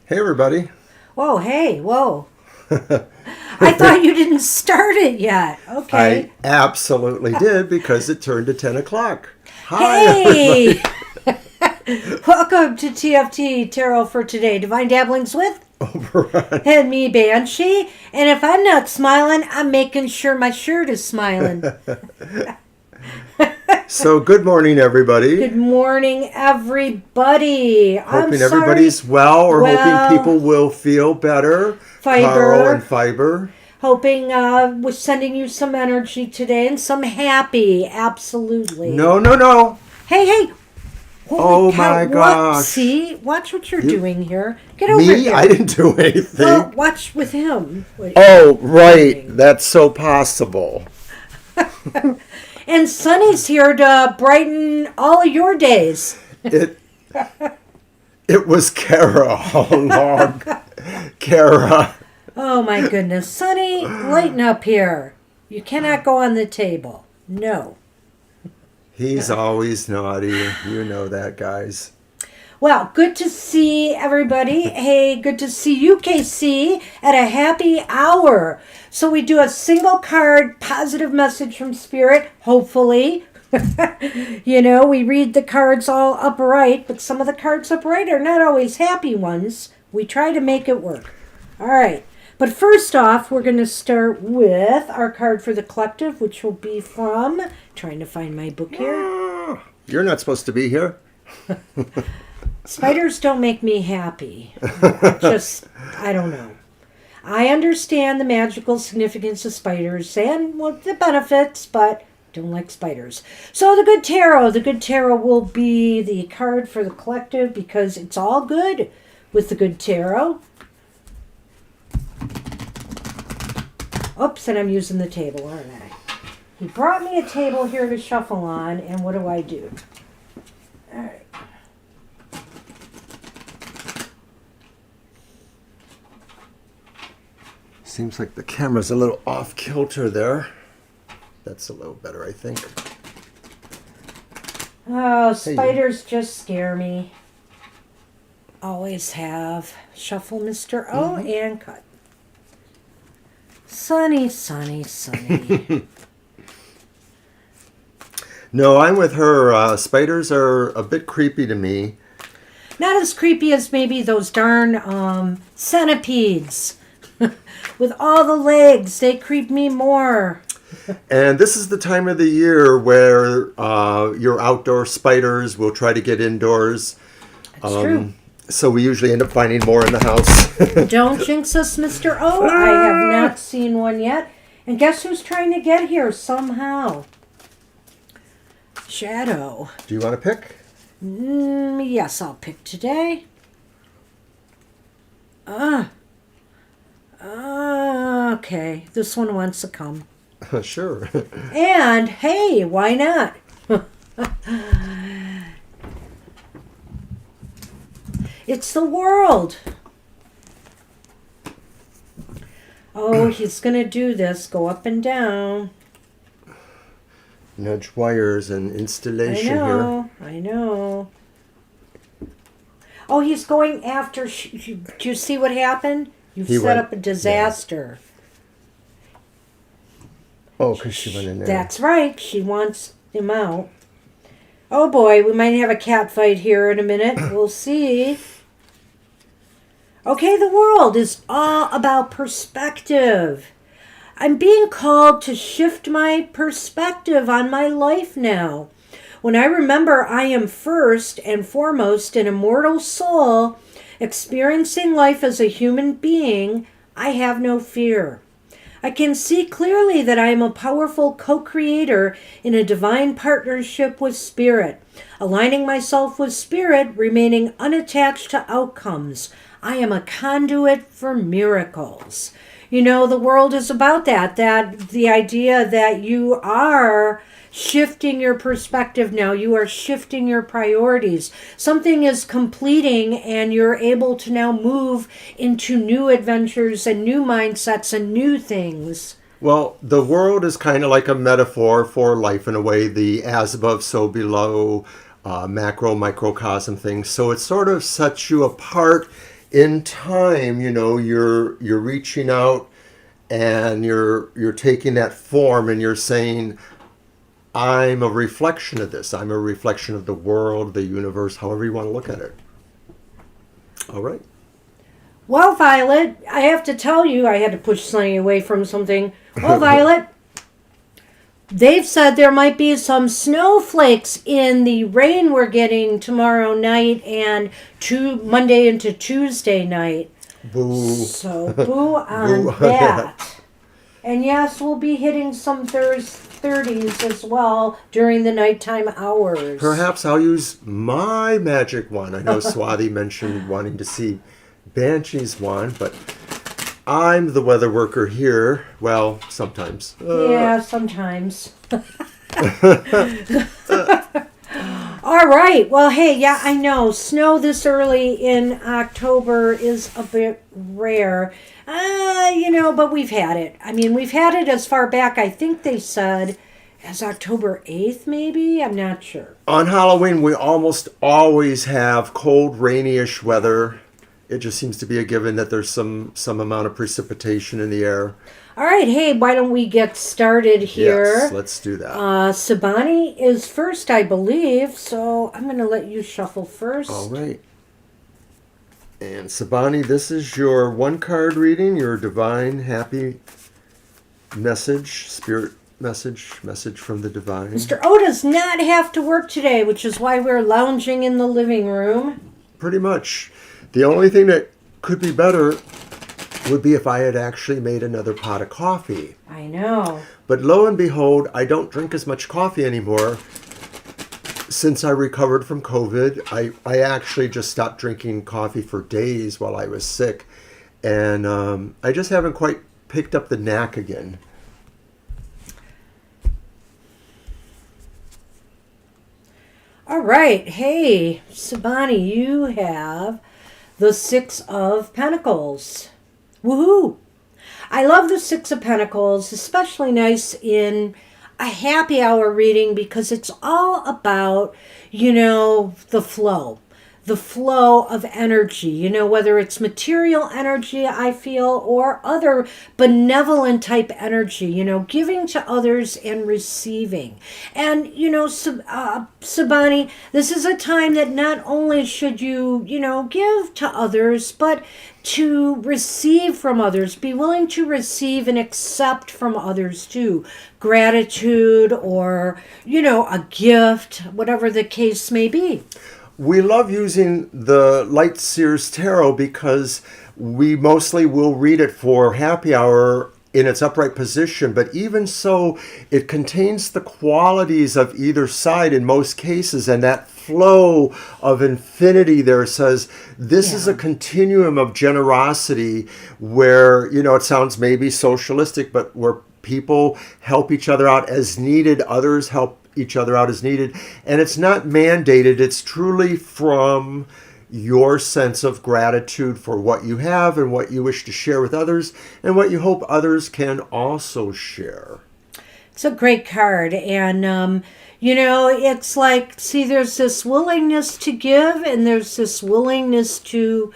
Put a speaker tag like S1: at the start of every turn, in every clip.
S1: Hey, everybody.
S2: Whoa, hey, whoa. I thought you didn't start it yet. Okay.
S1: I absolutely did because it turned to 10 o'clock. Hi,
S2: Hey! Welcome to TFT, Tarot for Today. Divine Dabblings with
S1: Oberon.
S2: and me, Banshee. And if I'm not smiling, I'm making sure my shirt is smiling.
S1: So, good morning, everybody.
S2: Good morning, everybody.
S1: Hoping everybody's well or hoping people will feel better.
S2: Fiber.
S1: Carl and Fiber.
S2: Hoping we're sending you some energy today and some happy. Absolutely.
S1: No.
S2: Hey.
S1: Oh my gosh.
S2: What? See? Watch what you're doing here. Get over here.
S1: Me? I didn't do anything.
S2: Well, watch with him.
S1: Oh, right. That's so possible.
S2: And Sunny's here to brighten all of your days.
S1: It was Kara all along. Kara.
S2: Oh my goodness. Sunny, lighten up here. You cannot go on the table. No.
S1: He's always naughty. You know that, guys.
S2: Well, good to see everybody. Hey, good to see you, KC, at a happy hour. So we do a single card positive message from Spirit, hopefully. We read the cards all upright, but some of the cards upright are not always happy ones. We try to make it work. All right. But first off, we're going to start with our card for the collective, which will be from, trying to find my book here.
S1: You're not supposed to be here.
S2: Spiders don't make me happy. I don't know. I understand the magical significance of spiders and the benefits, but don't like spiders. So the good tarot will be the card for the collective because it's all good with the good tarot. Oops, and I'm using the table, aren't I? He brought me a table here to shuffle on, and what do I do? All right.
S1: Seems like the camera's a little off kilter there. That's a little better, I think.
S2: Oh, spiders just scare me. Always have. Shuffle, Mr. O, and cut. Sunny.
S1: No, I'm with her. Spiders are a bit creepy to me.
S2: Not as creepy as maybe those darn centipedes. With all the legs, they creep me more.
S1: And this is the time of the year where your outdoor spiders will try to get indoors.
S2: That's true.
S1: So we usually end up finding more in the house.
S2: Don't jinx us, Mr. O. I have not seen one yet. And guess who's trying to get here somehow? Shadow.
S1: Do you want to pick?
S2: Yes, I'll pick today. Okay. This one wants to come.
S1: Sure.
S2: And, hey, why not? It's the world. Oh, he's going to do this. Go up and down.
S1: Nudge wires and installation here.
S2: I know. Oh, he's going after... Do you see what happened? You've set up a disaster.
S1: Yeah. Oh, because she went in there.
S2: That's right. She wants him out. Oh, boy. We might have a cat fight here in a minute. We'll see. Okay, the world is all about perspective. I'm being called to shift my perspective on my life now. When I remember I am first and foremost an immortal soul experiencing life as a human being, I have no fear. I can see clearly that I am a powerful co-creator in a divine partnership with Spirit, aligning myself with Spirit, remaining unattached to outcomes. I am a conduit for miracles. The world is about that the idea that you are shifting your perspective now. You are shifting your priorities. Something is completing and you're able to now move into new adventures and new mindsets and new things.
S1: Well, the world is kind of like a metaphor for life in a way, the as above, so below, macro, microcosm things. So it sort of sets you apart in time, you're reaching out and you're taking that form and you're saying, I'm a reflection of this. I'm a reflection of the world, the universe, however you want to look at it. All right.
S2: Well, Violet, I have to tell you, I had to push Sunny away from something. Well, Violet, they've said there might be some snowflakes in the rain we're getting tomorrow night and Monday into Tuesday night.
S1: Boo.
S2: So, boo on
S1: Boo.
S2: that. And yes, we'll be hitting some 30s as well during the nighttime hours.
S1: Perhaps I'll use my magic wand. I know Swati mentioned wanting to see Banshee's wand, but I'm the weather worker here. Well, sometimes.
S2: Yeah, sometimes. All right. Well, hey, yeah, I know. Snow this early in October is a bit rare. But we've had it. I mean, we've had it as far back, I think they said, as October 8th, maybe? I'm not sure.
S1: On Halloween, we almost always have cold, rainy-ish weather. It just seems to be a given that there's some amount of precipitation in the air.
S2: All right. Hey, why don't we get started here?
S1: Yes, let's do that.
S2: Sabani is first, I believe, so I'm going to let you shuffle first.
S1: All right. And Sabani, this is your one-card reading, your divine, happy message, spirit message from the divine.
S2: Mr. O does not have to work today, which is why we're lounging in the living room.
S1: Pretty much. The only thing that could be better would be if I had actually made another pot of coffee.
S2: I know.
S1: But lo and behold, I don't drink as much coffee anymore. Since I recovered from COVID, I actually just stopped drinking coffee for days while I was sick. And I just haven't quite picked up the knack again.
S2: All right. Hey, Sabani, you have the Six of Pentacles. Woohoo! I love the Six of Pentacles, especially nice in a happy hour reading because it's all about, the flow. The flow of energy, whether it's material energy, I feel, or other benevolent type energy, giving to others and receiving. And, Sabani, this is a time that not only should you, give to others, but to receive from others, be willing to receive and accept from others too. Gratitude or, a gift, whatever the case may be.
S1: We love using the Light Seers Tarot because we mostly will read it for happy hour in its upright position, but even so, it contains the qualities of either side in most cases, and that flow of infinity there says this is a continuum of generosity where, it sounds maybe socialistic, but where people help each other out as needed, others help each other out as needed, and it's not mandated. It's truly from your sense of gratitude for what you have and what you wish to share with others and what you hope others can also share.
S2: It's a great card, and it's like, see, there's this willingness to give and there's this willingness to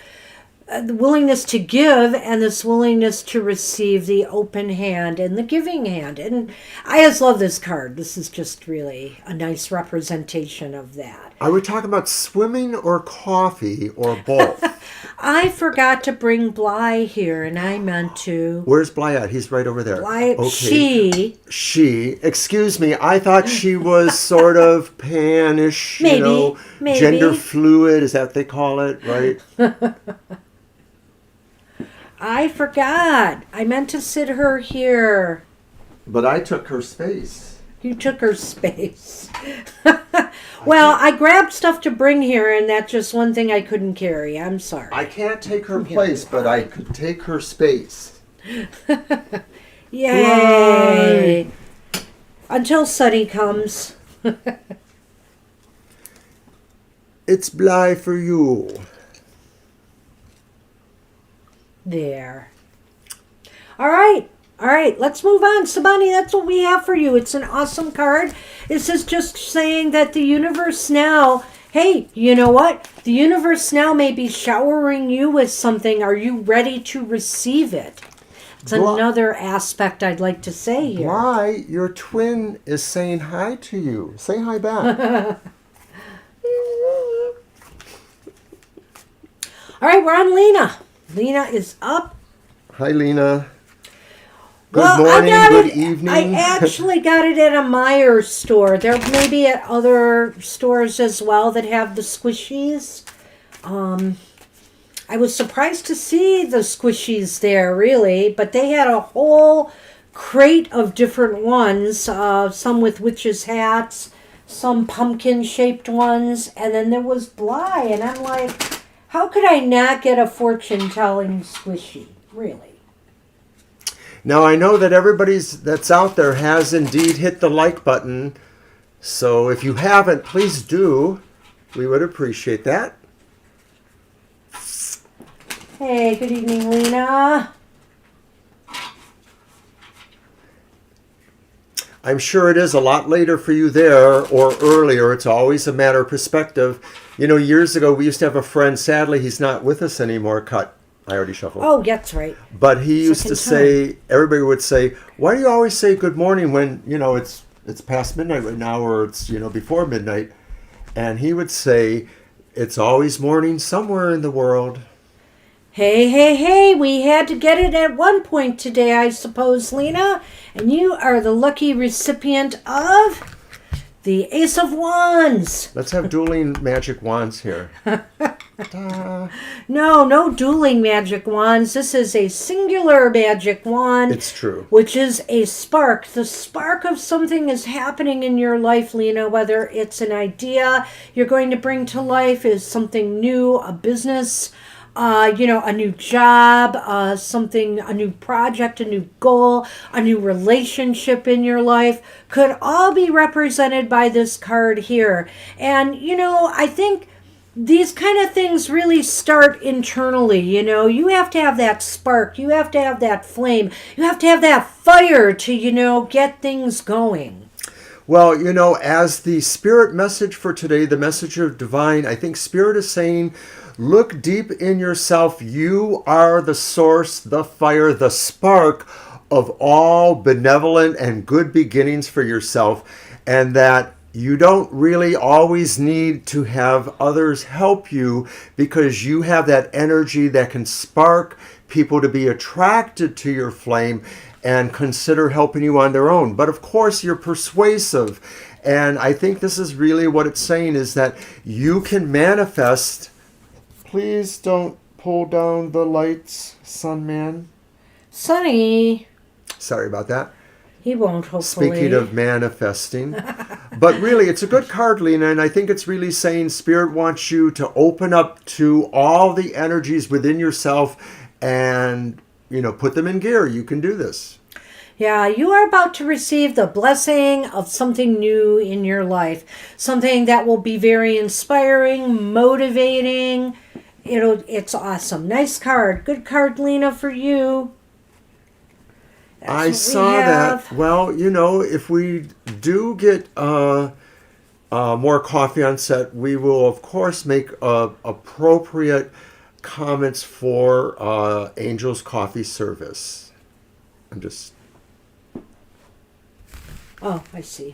S2: give and this willingness to receive, the open hand and the giving hand. And I just love this card. This is just really a nice representation of that.
S1: Are we talking about swimming or coffee or both?
S2: I forgot to bring Bly here, and I meant to.
S1: Where's Bly at? He's right over there.
S2: Bly, okay.
S1: She. Excuse me. I thought she was sort of panish,
S2: maybe.
S1: Gender fluid. Is that what they call it, right?
S2: I forgot. I meant to sit her here.
S1: But I took her space.
S2: You took her space. Well, I grabbed stuff to bring here, and that's just one thing I couldn't carry. I'm sorry.
S1: I can't take her place, but I could take her space.
S2: Yay! Bye. Until Sunny comes.
S1: It's Bly for you.
S2: There. All right, let's move on. Sabani, that's what we have for you. It's an awesome card. This is just saying that the universe now Hey, you know what? The universe now may be showering you with something. Are you ready to receive it? It's another aspect I'd like to say here.
S1: Why? Your twin is saying hi to you. Say hi back.
S2: All right, we're on Lena. Lena is up.
S1: Hi, Lena. Good morning, good evening.
S2: I actually got it at a Meijer store. There may be at other stores as well that have the squishies. I was surprised to see the squishies there, really, but they had a whole crate of different ones, some with witches' hats, some pumpkin-shaped ones, and then there was Bly, and I'm like, how could I not get a fortune-telling squishy, really?
S1: Now, I know that everybody that's out there has indeed hit the like button, so if you haven't, please do. We would appreciate that.
S2: Hey, good evening, Lena.
S1: I'm sure it is a lot later for you there or earlier. It's always a matter of perspective. You know, years ago, we used to have a friend. Sadly, he's not with us anymore. Cut. I already shuffled.
S2: Oh, that's right.
S1: But he used to say, everybody would say, why do you always say good morning when, you know, it's past midnight right now, or it's, you know, before midnight? And he would say, it's always morning somewhere in the world.
S2: Hey, we had to get it at one point today, I suppose, Lena. And you are the lucky recipient of the Ace of Wands.
S1: Let's have dueling magic wands here.
S2: No dueling magic wands. This is a singular magic wand.
S1: It's true.
S2: Which is a spark. The spark of something is happening in your life, Lena, whether it's an idea you're going to bring to life, is something new, a business, a new job, a new project, a new goal, a new relationship in your life, could all be represented by this card here. And, I think these kind of things really start internally. You have to have that spark. You have to have that flame. You have to have that fire to, get things going.
S1: Well, as the spirit message for today, the message of divine, I think spirit is saying, look deep in yourself. You are the source, the fire, the spark of all benevolent and good beginnings for yourself, and that you don't really always need to have others help you, because you have that energy that can spark people to be attracted to your flame and consider helping you on their own. But of course, you're persuasive. And I think this is really what it's saying, is that you can manifest. Please don't pull down the lights, Sunman.
S2: Sonny.
S1: Sorry about that.
S2: He won't, hopefully.
S1: Speaking of manifesting. But really, it's a good card, Lena, and I think it's really saying Spirit wants you to open up to all the energies within yourself and, put them in gear. You can do this.
S2: Yeah, you are about to receive the blessing of something new in your life. Something that will be very inspiring, motivating. It's awesome. Nice card. Good card, Lena, for you.
S1: I saw that. Well, if we do get more coffee on set, we will, of course, make appropriate comments for Angel's Coffee Service. I'm just...
S2: Oh, I see.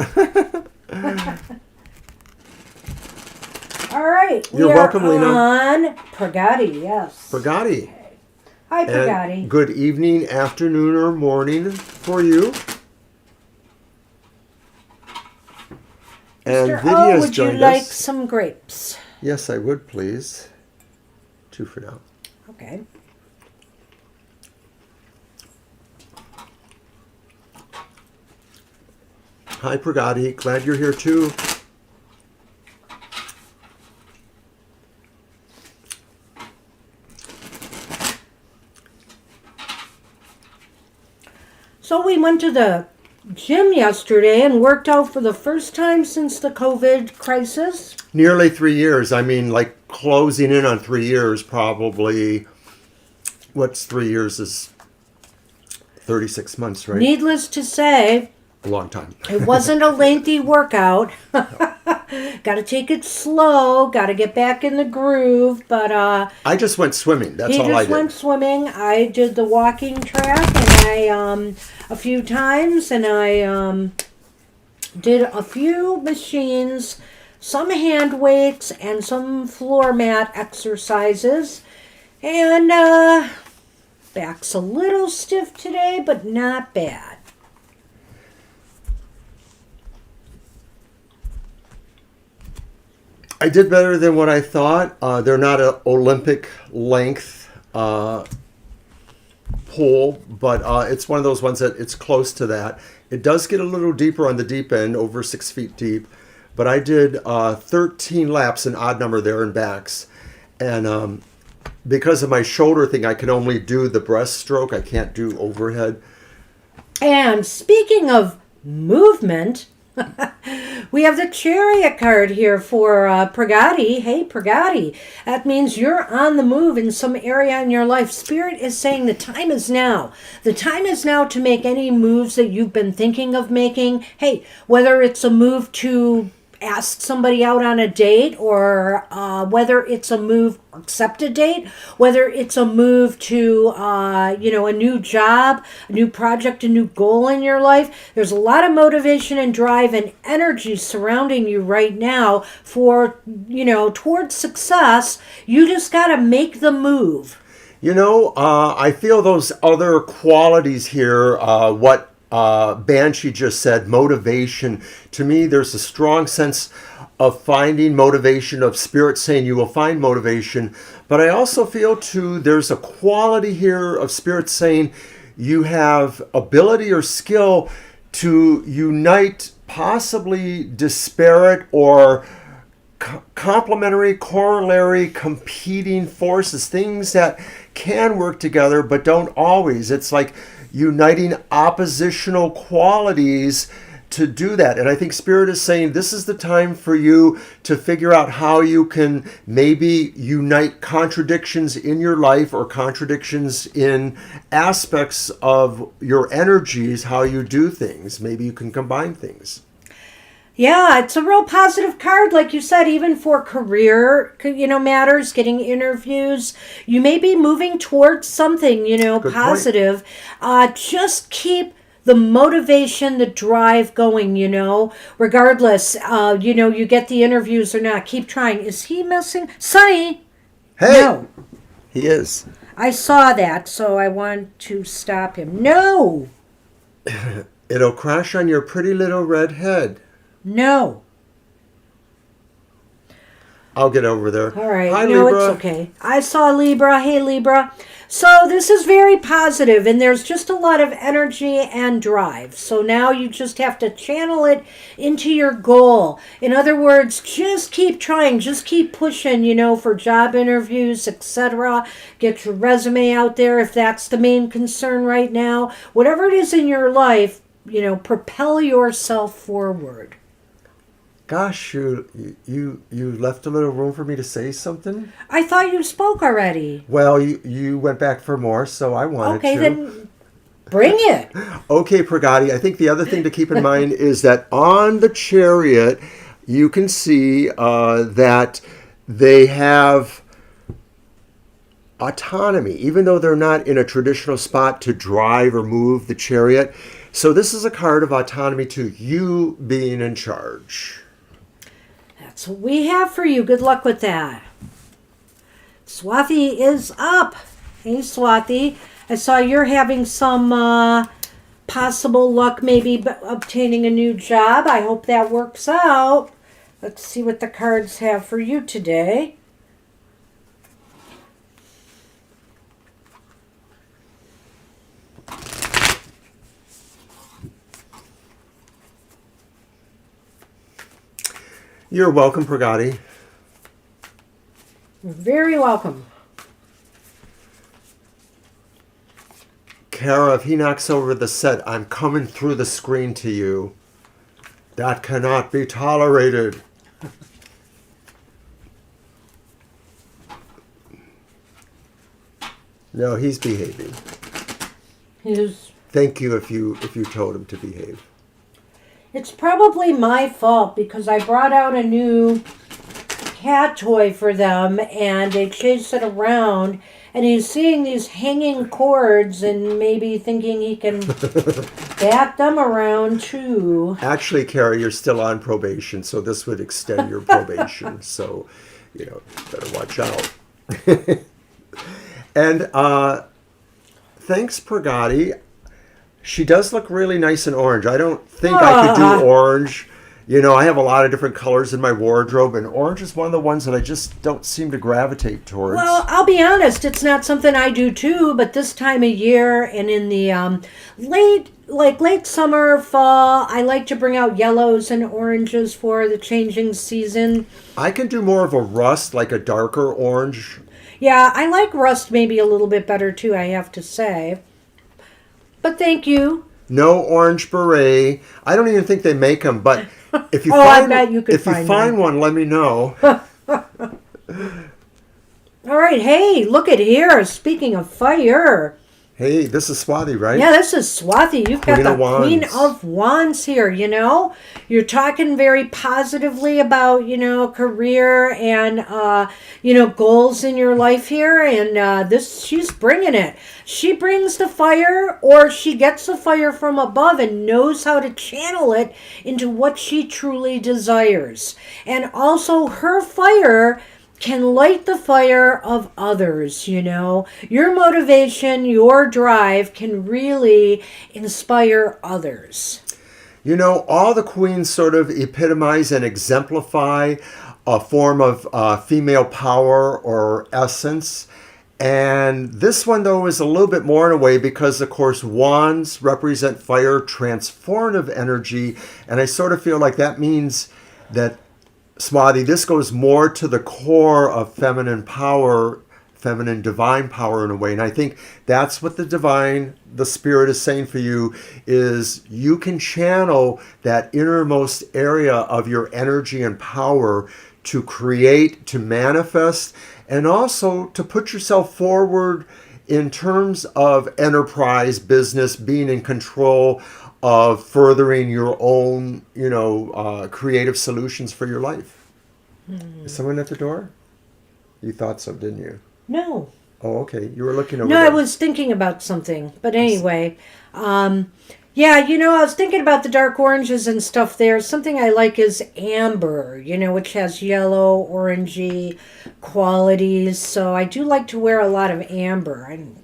S2: All right.
S1: You're welcome, Lena.
S2: On Pragati, yes.
S1: Pragati.
S2: Okay. Hi, Pragati.
S1: And good evening, afternoon, or morning for you. And Vidya's
S2: would you
S1: joined
S2: like
S1: us.
S2: some grapes?
S1: Yes, I would, please. 2 for now.
S2: Okay.
S1: Hi, Pragati. Glad you're here, too.
S2: So we went to the gym yesterday and worked out for the first time since the COVID crisis.
S1: Nearly 3 years. I mean, like closing in on 3 years, probably. What's 3 years is 36 months, right?
S2: Needless to say,
S1: a long time.
S2: It wasn't a lengthy workout. Got to take it slow. Got to get back in the groove. But
S1: I just went swimming. That's
S2: he
S1: all I
S2: just
S1: did.
S2: went swimming. I did the walking track, and I a few times, and I did a few machines, some hand weights, and some floor mat exercises. And back's a little stiff today, but not bad.
S1: I did better than what I thought. They're not an Olympic length pull, but it's one of those ones that it's close to that. It does get a little deeper on the deep end, over 6 feet deep. But I did 13 laps, an odd number there in backs. And because of my shoulder thing, I can only do the breaststroke. I can't do overhead.
S2: And speaking of movement, we have the Chariot card here for Pragati. Hey, Pragati. That means you're on the move in some area in your life. Spirit is saying the time is now. The time is now to make any moves that you've been thinking of making. Hey, whether it's a move to ask somebody out on a date, or whether it's a move accept a date, whether it's a move to a new job, a new project, a new goal in your life. There's a lot of motivation and drive and energy surrounding you right now for towards success. You just got to make the move.
S1: I feel those other qualities here, what Banshee just said, motivation. To me, there's a strong sense of finding motivation, of Spirit saying you will find motivation. But I also feel, too, there's a quality here of Spirit saying you have ability or skill to unite possibly disparate or complementary, corollary, competing forces, things that can work together but don't always. It's like uniting oppositional qualities to do that. And I think Spirit is saying this is the time for you to figure out how you can maybe unite contradictions in your life or contradictions in aspects of your energies, how you do things. Maybe you can combine things.
S2: Yeah, it's a real positive card, like you said, even for career, matters, getting interviews. You may be moving towards something, positive. Just keep the motivation, the drive going, regardless, you get the interviews or not. Keep trying. Is he missing? Sonny!
S1: Hey!
S2: No.
S1: He is.
S2: I saw that, so I want to stop him. No!
S1: It'll crash on your pretty little red head.
S2: No.
S1: I'll get over there.
S2: All right.
S1: Hi,
S2: no,
S1: Libra.
S2: it's okay. I saw Libra. Hey, Libra. So this is very positive, and there's just a lot of energy and drive. So now you just have to channel it into your goal. In other words, just keep trying. Just keep pushing, for job interviews, etc. Get your resume out there if that's the main concern right now. Whatever it is in your life, propel yourself forward.
S1: Gosh, you left a little room for me to say something?
S2: I thought you spoke already.
S1: Well, you went back for more, so I wanted to.
S2: Okay, then bring it.
S1: Okay, Pragati, I think the other thing to keep in mind is that on the Chariot, you can see that they have autonomy, even though they're not in a traditional spot to drive or move the Chariot. So this is a card of autonomy to you being in charge.
S2: That's what we have for you. Good luck with that. Swathi is up. Hey, Swathi. I saw you're having some possible luck, maybe obtaining a new job. I hope that works out. Let's see what the cards have for you today.
S1: You're welcome, Pragati.
S2: You're very welcome.
S1: Kara, if he knocks over the set, I'm coming through the screen to you. That cannot be tolerated. No, he's behaving.
S2: He's
S1: Thank you if you told him to behave.
S2: It's probably my fault because I brought out a new cat toy for them and they chase it around and he's seeing these hanging cords and maybe thinking he can bat them around too.
S1: Actually, Carrie, you're still on probation, so this would extend your probation. So, better watch out. And thanks, Pragati. She does look really nice in orange. I don't think I could do orange. I have a lot of different colors in my wardrobe, and orange is one of the ones that I just don't seem to gravitate towards.
S2: Well, I'll be honest, it's not something I do too, but this time of year and in the late summer, fall, I like to bring out yellows and oranges for the changing season.
S1: I can do more of a rust, like a darker orange.
S2: Yeah, I like rust maybe a little bit better too, I have to say. But thank you.
S1: No orange beret. I don't even think they make them, but if you
S2: I bet you could
S1: find one, let me know.
S2: All right, hey, look at here. Speaking of fire.
S1: Hey, this is Swathi, right?
S2: Yeah, this is Swathi. You've got the Queen of Wands here, You're talking very positively about, career and, goals in your life here. And she's bringing it. She brings the fire or she gets the fire from above and knows how to channel it into what she truly desires. And also her fire can light the fire of others, Your motivation, your drive can really inspire others.
S1: All the queens sort of epitomize and exemplify a form of female power or essence. And this one, though, is a little bit more in a way because, of course, wands represent fire, transformative energy. And I sort of feel like that means that Swathi, this goes more to the core of feminine power, feminine divine power in a way. And I think that's what the spirit is saying for you, is you can channel that innermost area of your energy and power to create, to manifest, and also to put yourself forward in terms of enterprise, business, being in control of furthering your own, creative solutions for your life. Is someone at the door? You thought so, didn't you?
S2: No.
S1: Oh, okay. You were looking over
S2: No,
S1: there.
S2: I was thinking about something. But anyway, I was thinking about the dark oranges and stuff there. Something I like is amber, which has yellow, orangey qualities. So I do like to wear a lot of amber. I'm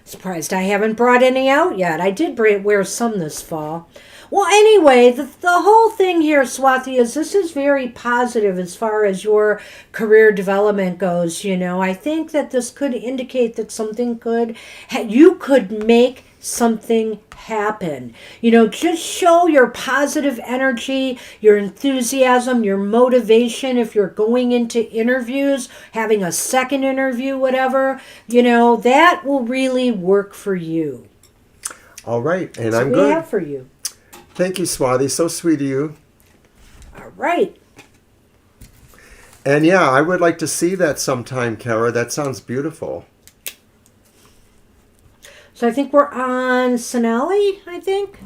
S2: surprised I haven't brought any out yet. I did wear some this fall. Well, anyway, the whole thing here, Swathi, is this is very positive as far as your career development goes. I think that this could indicate that you could make something happen. Just show your positive energy, your enthusiasm, your motivation. If you're going into interviews, having a second interview, whatever, that will really work for you.
S1: All right. And
S2: That's
S1: I'm
S2: what
S1: good.
S2: we have for you.
S1: Thank you, Swathi. So sweet of you.
S2: All right.
S1: And yeah, I would like to see that sometime, Kara. That sounds beautiful.
S2: So I think we're on Sonali, I think.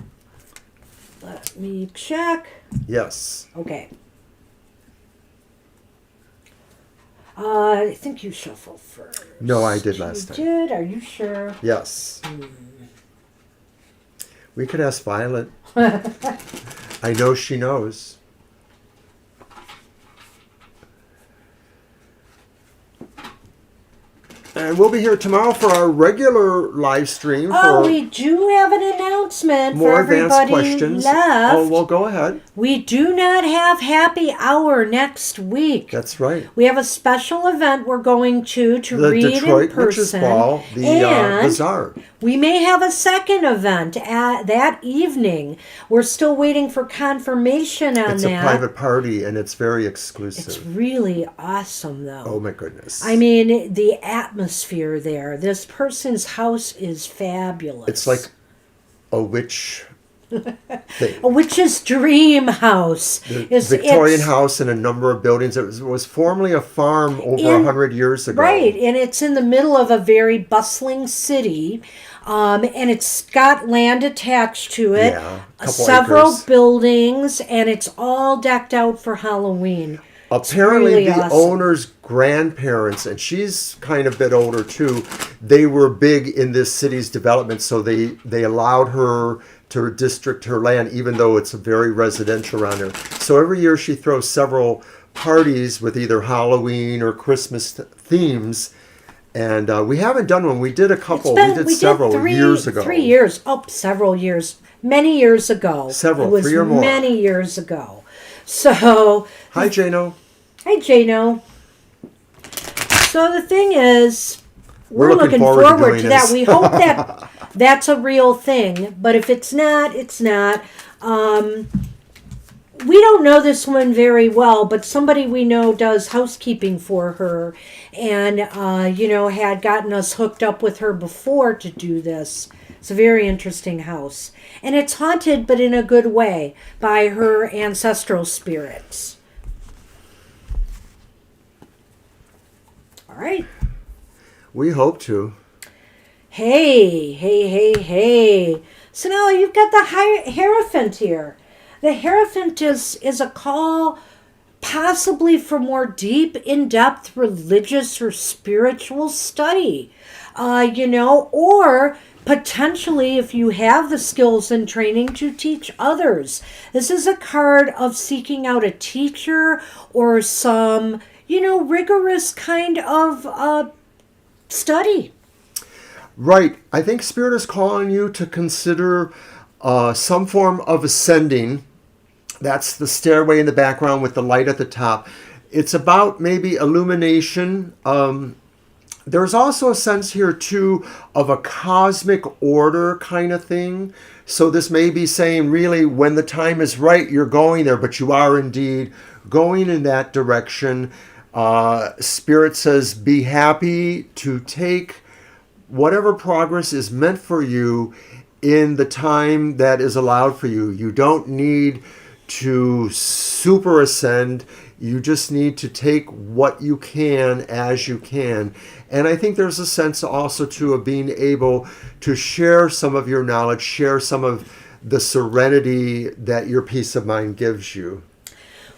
S2: Let me check.
S1: Yes.
S2: Okay. I think you shuffled first.
S1: No, I did last time.
S2: You did? Are you sure?
S1: Yes. We could ask Violet. I know she knows. And we'll be here tomorrow for our regular live stream.
S2: We do have an announcement
S1: more
S2: for
S1: advanced
S2: everybody
S1: questions.
S2: left.
S1: Oh, well, go ahead.
S2: We do not have happy hour next week.
S1: That's right.
S2: We have a special event we're going to
S1: The
S2: read
S1: Detroit
S2: in person.
S1: Witches Ball, the
S2: and
S1: Bazaar.
S2: we may have a second event at that evening. We're still waiting for confirmation on
S1: It's
S2: that.
S1: a private party, and it's very exclusive.
S2: It's really awesome, though.
S1: Oh, my goodness.
S2: I mean, the atmosphere there. This person's house is fabulous.
S1: It's like a witch thing.
S2: A witch's dream house.
S1: Victorian house and a number of buildings. It was formerly a farm over 100 years ago.
S2: Right, and it's in the middle of a very bustling city. And it's got land attached to it, several
S1: acres.
S2: buildings, and it's all decked out for Halloween.
S1: Apparently,
S2: really
S1: the
S2: awesome.
S1: owner's grandparents, and she's kind of a bit older too, they were big in this city's development, so they allowed her to district her land, even though it's a very residential around there. So every year she throws several parties with either Halloween or Christmas themes. And we haven't done one. We did a couple. We did several years ago.
S2: 3 years. Oh, several years. Many years ago.
S1: Several,
S2: it was
S1: 3 or more.
S2: Many years ago. So.
S1: Hi, Jano.
S2: Hi, Jano. So the thing is, we're looking forward to that. We hope that that's a real thing. But if it's not, it's not. We don't know this woman very well, but somebody we know does housekeeping for her and, had gotten us hooked up with her before to do this. It's a very interesting house. And it's haunted, but in a good way, by her ancestral spirits. All right.
S1: We hope to.
S2: Hey. So now you've got the Hierophant here. The Hierophant is a call possibly for more deep, in-depth religious or spiritual study. Or potentially if you have the skills and training to teach others. This is a card of seeking out a teacher or some, rigorous kind of study.
S1: Right. I think Spirit is calling you to consider some form of ascending. That's the stairway in the background with the light at the top. It's about maybe illumination. There's also a sense here, too, of a cosmic order kind of thing. So this may be saying, really, when the time is right, you're going there, but you are indeed going in that direction. Spirit says, be happy to take whatever progress is meant for you in the time that is allowed for you. You don't need to super ascend. You just need to take what you can as you can. And I think there's a sense also too of being able to share some of your knowledge, share some of the serenity that your peace of mind gives you.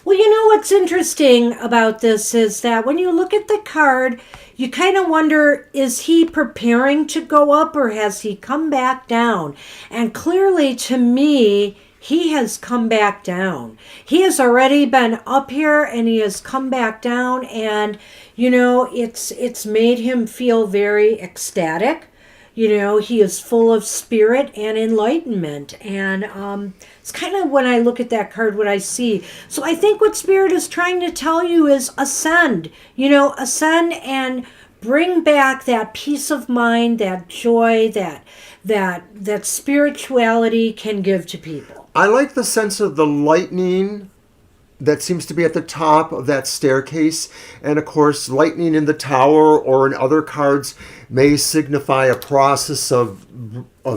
S2: Well, what's interesting about this is that when you look at the card, you kind of wonder, is he preparing to go up or has he come back down? And clearly to me, he has come back down. He has already been up here and he has come back down, and it's made him feel very ecstatic. He is full of spirit and enlightenment. And it's kind of when I look at that card, what I see. So I think what Spirit is trying to tell you is ascend. Ascend and bring back that peace of mind, that joy, that spirituality can give to people.
S1: I like the sense of the lightning that seems to be at the top of that staircase. And of course, lightning in the tower or in other cards may signify a process of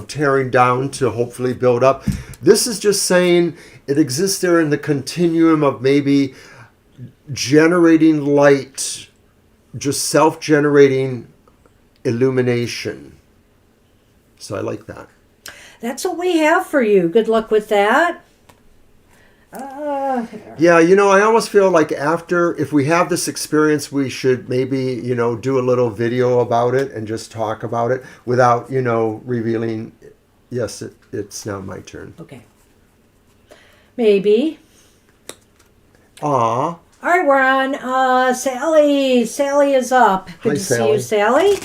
S1: tearing down to hopefully build up. This is just saying it exists there in the continuum of maybe generating light, just self-generating illumination. So I like that.
S2: That's what we have for you. Good luck with that.
S1: Yeah, I almost feel like if we have this experience, we should maybe, do a little video about it and just talk about it without, revealing. Yes, it's now my turn.
S2: Okay. Maybe.
S1: Aw.
S2: All right, we're on Sally. Sally is up. Good
S1: Hi,
S2: to
S1: Sally.
S2: see you, Sally.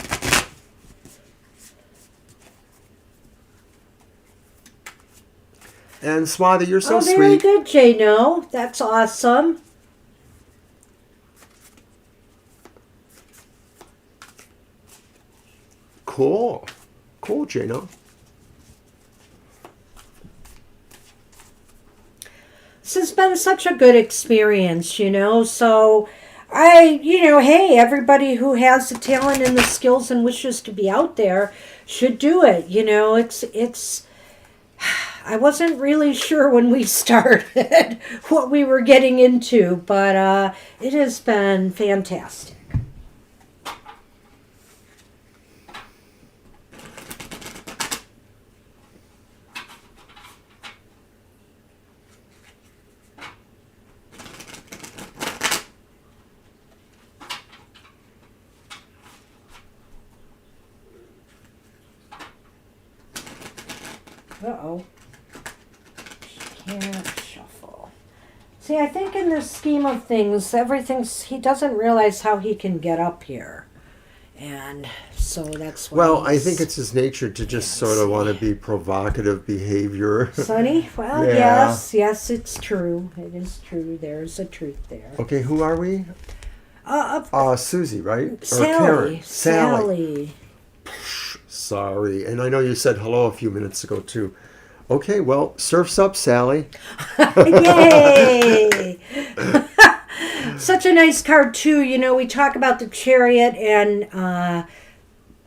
S1: And Swati, you're so sweet.
S2: Very good, Jano. That's awesome.
S1: Cool, Jano.
S2: This has been such a good experience, so hey, everybody who has the talent and the skills and wishes to be out there should do it. I wasn't really sure when we started what we were getting into, but it has been fantastic. Uh-oh. She can't shuffle. See, I think in the scheme of things, he doesn't realize how he can get up here. And so that's what
S1: Well, I think it's his nature to just sort of want to be provocative behavior.
S2: Sonny? Well,
S1: Yeah.
S2: yes, it's true. It is true. There's a truth there.
S1: Okay, who are we? Susie, right?
S2: Sally.
S1: Or Karen.
S2: Sally.
S1: Sorry. And I know you said hello a few minutes ago, too. Okay, well, surf's up, Sally.
S2: Yay! Such a nice card, too. You know, we talk about the Chariot and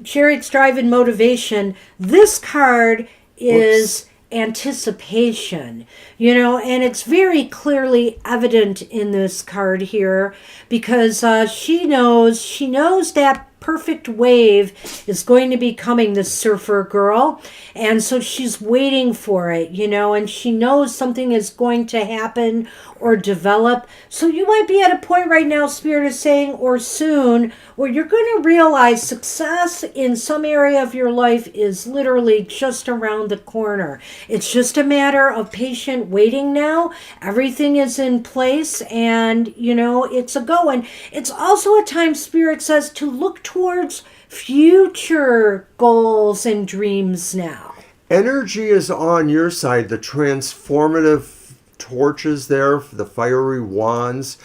S2: Chariot's drive and motivation. This card is anticipation, you know, and it's very clearly evident in this card here because she knows that perfect wave is going to be coming, this surfer girl, and so she's waiting for it, you know, and she knows something is going to happen or develop. So you might be at a point right now, Spirit is saying, or soon, where you're going to realize success in some area of your life is literally just around the corner. It's just a matter of patient waiting now. Everything is in place and, you know, it's a go. And it's also a time, Spirit says, to look towards future goals and dreams now.
S1: Energy is on your side. The transformative torches there, the fiery wands,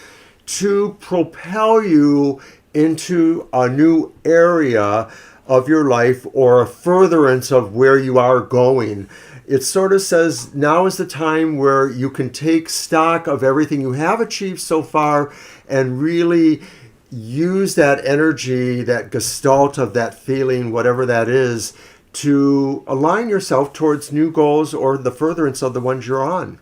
S1: to propel you into a new area of your life or a furtherance of where you are going. It sort of says now is the time where you can take stock of everything you have achieved so far and really use that energy, that gestalt of that feeling, whatever that is, to align yourself towards new goals or the furtherance of the ones you're on.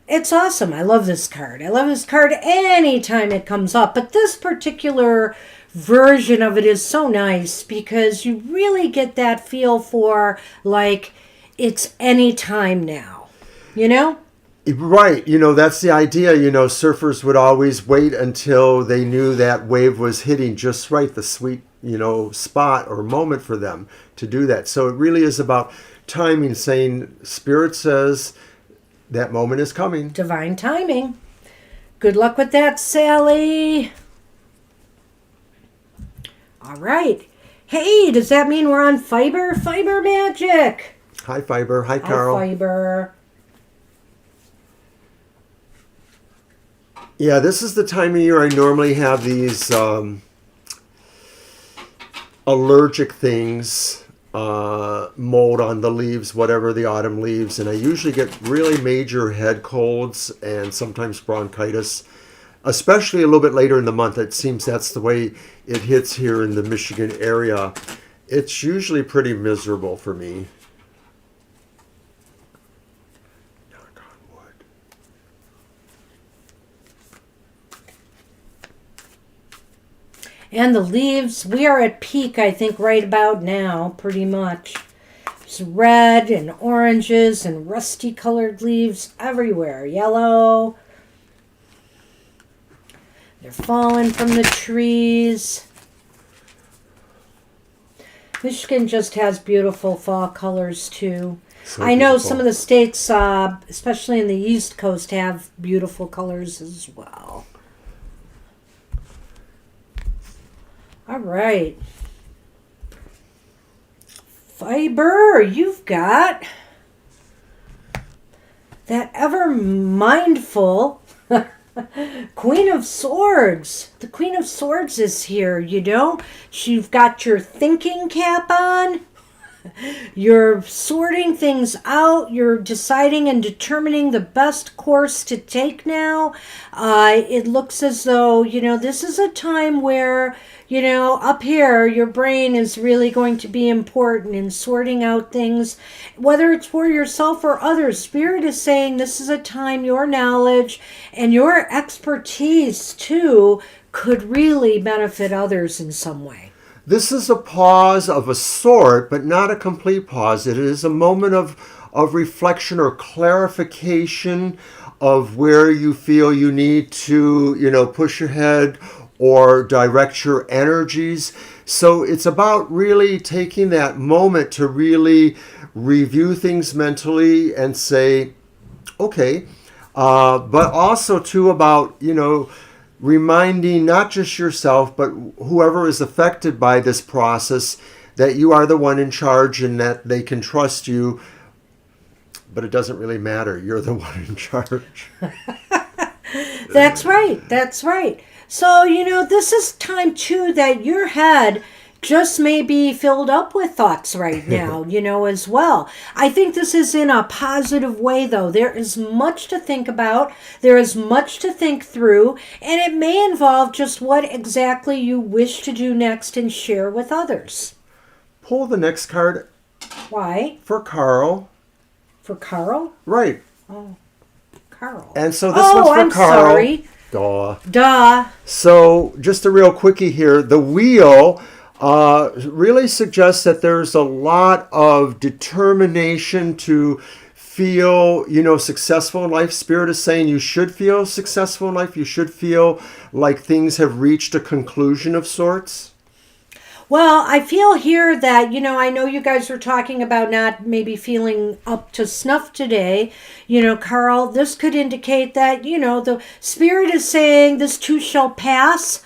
S2: It's awesome. I love this card. I love this card anytime it comes up. But this particular version of it is so nice because you really get that feel for, like, it's any time now. You know?
S1: Right. You know, that's the idea. You know, surfers would always wait until they knew that wave was hitting just right, the sweet, you know, spot or moment for them to do that. So it really is about timing, saying, Spirit says, that moment is coming.
S2: Divine timing. Good luck with that, Sally. All right. Hey, does that mean we're on Fiber? Fiber magic.
S1: Hi, Fiber. Hi, Carl.
S2: Hi, Fiber.
S1: Yeah, this is the time of year I normally have these allergic things, mold on the leaves, whatever the autumn leaves, and I usually get really major head colds and sometimes bronchitis, especially a little bit later in the month. It seems that's the way it hits here in the Michigan area. It's usually pretty miserable for me. Knock on wood.
S2: And the leaves, we are at peak, I think, right about now, pretty much. There's red and oranges and rusty colored leaves everywhere. Yellow. They're falling from the trees. Michigan just has beautiful fall colors, too.
S1: So
S2: I know
S1: beautiful.
S2: some of the states, especially in the East Coast, have beautiful colors as well. All right. Fiber, you've got that ever mindful Queen of Swords. The Queen of Swords is here, you know. You've got your thinking cap on. You're sorting things out. You're deciding and determining the best course to take now. It looks as though, this is a time where, up here, your brain is really going to be important in sorting out things, whether it's for yourself or others. Spirit is saying this is a time your knowledge and your expertise, too, could really benefit others in some way.
S1: This is a pause of a sort, but not a complete pause. It is a moment of reflection or clarification of where you feel you need to, push ahead or direct your energies. So it's about really taking that moment to really review things mentally and say, okay, but also too about, reminding not just yourself, but whoever is affected by this process that you are the one in charge and that they can trust you. But it doesn't really matter. You're the one in charge.
S2: That's right. That's right. So, this is time, too, that your head just may be filled up with thoughts right now, as well. I think this is in a positive way, though. There is much to think about. There is much to think through, and it may involve just what exactly you wish to do next and share with others.
S1: Pull the next card.
S2: Why?
S1: For Carl.
S2: For Carl?
S1: Right.
S2: Oh, Carl.
S1: And so this one's for
S2: I'm
S1: Carl.
S2: Sorry.
S1: Duh. So just a real quickie here. The wheel really suggests that there's a lot of determination to feel, successful in life. Spirit is saying you should feel successful in life. You should feel like things have reached a conclusion of sorts.
S2: Well, I feel here that, I know you guys were talking about not maybe feeling up to snuff today. Carl, this could indicate that, the Spirit is saying this too shall pass.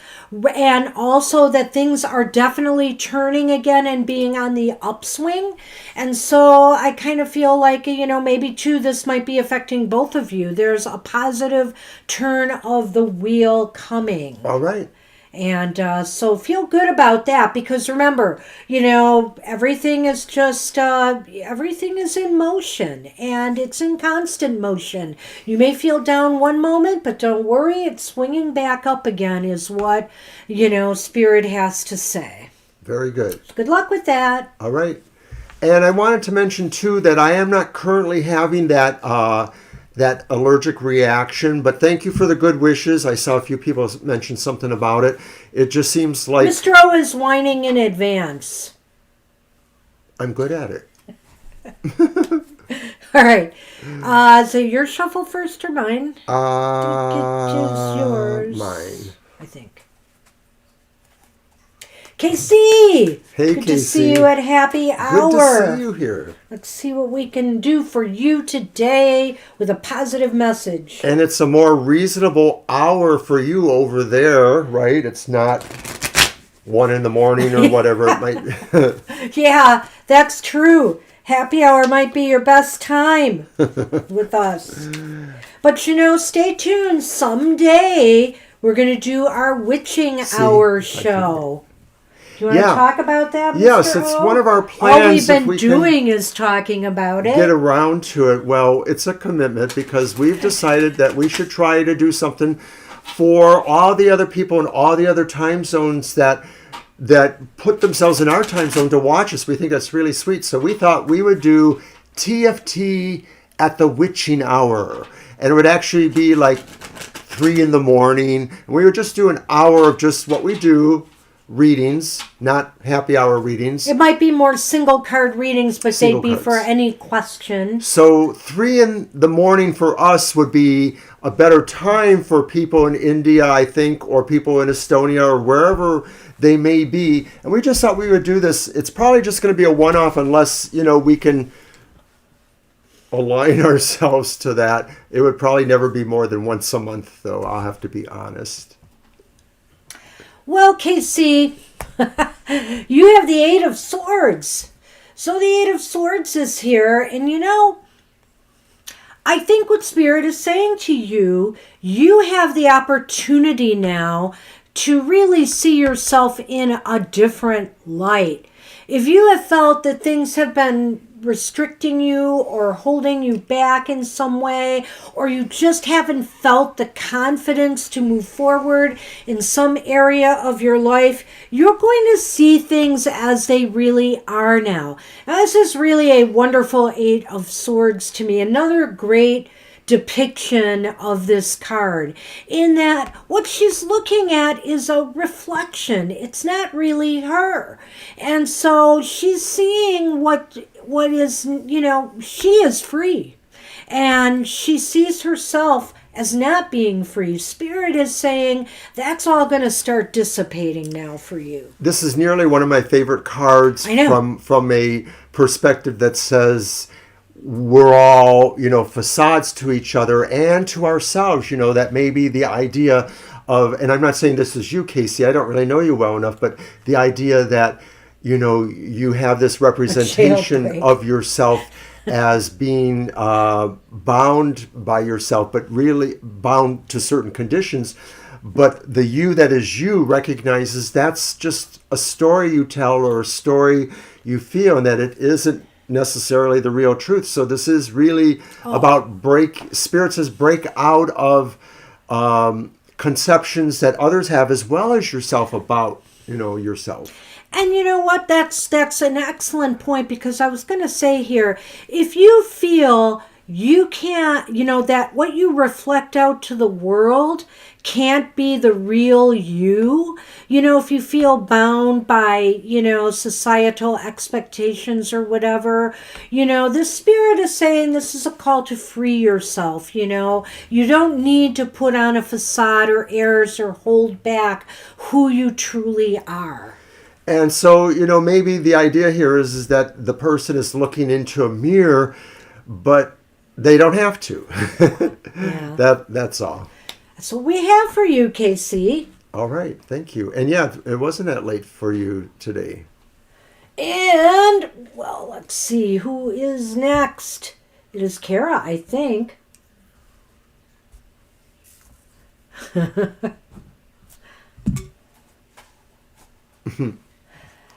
S2: And also that things are definitely turning again and being on the upswing. And so I kind of feel like, maybe too, this might be affecting both of you. There's a positive turn of the wheel coming.
S1: All right.
S2: And so feel good about that, because remember, everything is just, everything is in motion, and it's in constant motion. You may feel down one moment, but don't worry, it's swinging back up again is what, Spirit has to say.
S1: Very good.
S2: Good luck with that.
S1: All right. And I wanted to mention, too, that I am not currently having that allergic reaction, but thank you for the good wishes. I saw a few people mention something about it. It just seems like
S2: Mr. O is whining in advance.
S1: I'm good at it.
S2: All right. So your shuffle first or mine? Yours.
S1: Mine.
S2: I think. Casey!
S1: Hey,
S2: Good
S1: Casey.
S2: to see you at Happy Hour.
S1: Good to see you here.
S2: Let's see what we can do for you today with a positive message.
S1: And it's a more reasonable hour for you over there, right? It's not 1 a.m. or whatever it might be.
S2: Yeah, that's true. Happy Hour might be your best time with us. But stay tuned. Someday we're going to do our Witching Hour show. Do you want to talk about that, Mr.
S1: Yes, it's
S2: O?
S1: one of our plans.
S2: All we've been doing is talking about it.
S1: Get around to it. Well, it's a commitment because we've decided that we should try to do something for all the other people in all the other time zones that put themselves in our time zone to watch us. We think that's really sweet. So we thought we would do TFT at the Witching Hour. And it would actually be like 3 a.m. And we would just do an hour of just what we do. Readings, not happy hour readings.
S2: It might be more single card readings, but they'd be
S1: cards.
S2: for any question.
S1: So 3 a.m. for us would be a better time for people in India, I think, or people in Estonia or wherever they may be. And we just thought we would do this. It's probably just going to be a one-off unless, we can align ourselves to that. It would probably never be more than once a month, though. I'll have to be honest.
S2: Well, Casey, you have the Eight of Swords. So the Eight of Swords is here, and I think what Spirit is saying to you, you have the opportunity now to really see yourself in a different light. If you have felt that things have been restricting you or holding you back in some way, or you just haven't felt the confidence to move forward in some area of your life, you're going to see things as they really are now. Now, this is really a wonderful Eight of Swords to me. Another great depiction of this card, in that what she's looking at is a reflection. It's not really her. And so she's seeing what is, she is free. And she sees herself as not being free. Spirit is saying that's all going to start dissipating now for you.
S1: This is nearly one of my favorite cards from a perspective that says we're all, facades to each other and to ourselves. That may be the idea of, and I'm not saying this is you, Casey, I don't really know you well enough, but the idea that, you have this representation of yourself as being bound by yourself, but really bound to certain conditions. But the you that is you recognizes that's just a story you tell or a story you feel, and that it isn't necessarily the real truth. So this is really about Spirit says break out of conceptions that others have as well as yourself about, yourself.
S2: And you know what? That's an excellent point, because I was going to say here, if you feel you can't, that what you reflect out to the world can't be the real you, if you feel bound by, societal expectations or whatever, the Spirit is saying this is a call to free yourself, you don't need to put on a facade or airs or hold back who you truly are.
S1: And so, maybe the idea here is that the person is looking into a mirror, but they don't have to. Yeah. That's all.
S2: That's what we have for you, Casey.
S1: All right. Thank you. And yeah, it wasn't that late for you today.
S2: And, well, let's see. Who is next? It is Kara, I think.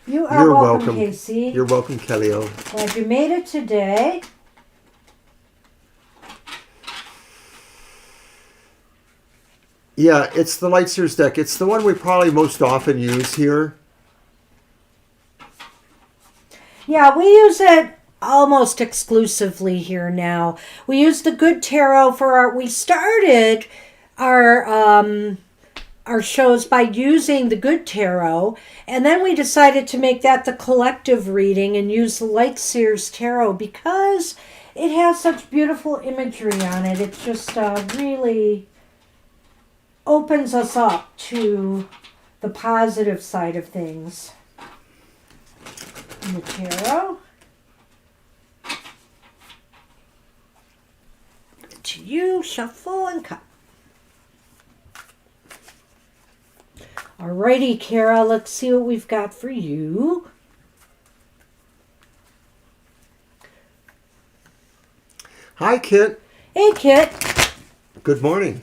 S2: You're welcome, Casey.
S1: You're welcome, Kellyo.
S2: Glad you made it today.
S1: Yeah, it's the Light Seers deck. It's the one we probably most often use here.
S2: Yeah, we use it almost exclusively here now. We use the Good Tarot for we started our shows by using the Good Tarot, and then we decided to make that the collective reading and use the Light Seers Tarot because it has such beautiful imagery on it. It just really opens us up to the positive side of things. In the tarot. To you, shuffle and cut. Alrighty, Kara, let's see what we've got for you.
S1: Hi, Kit.
S2: Hey, Kit.
S1: Good morning.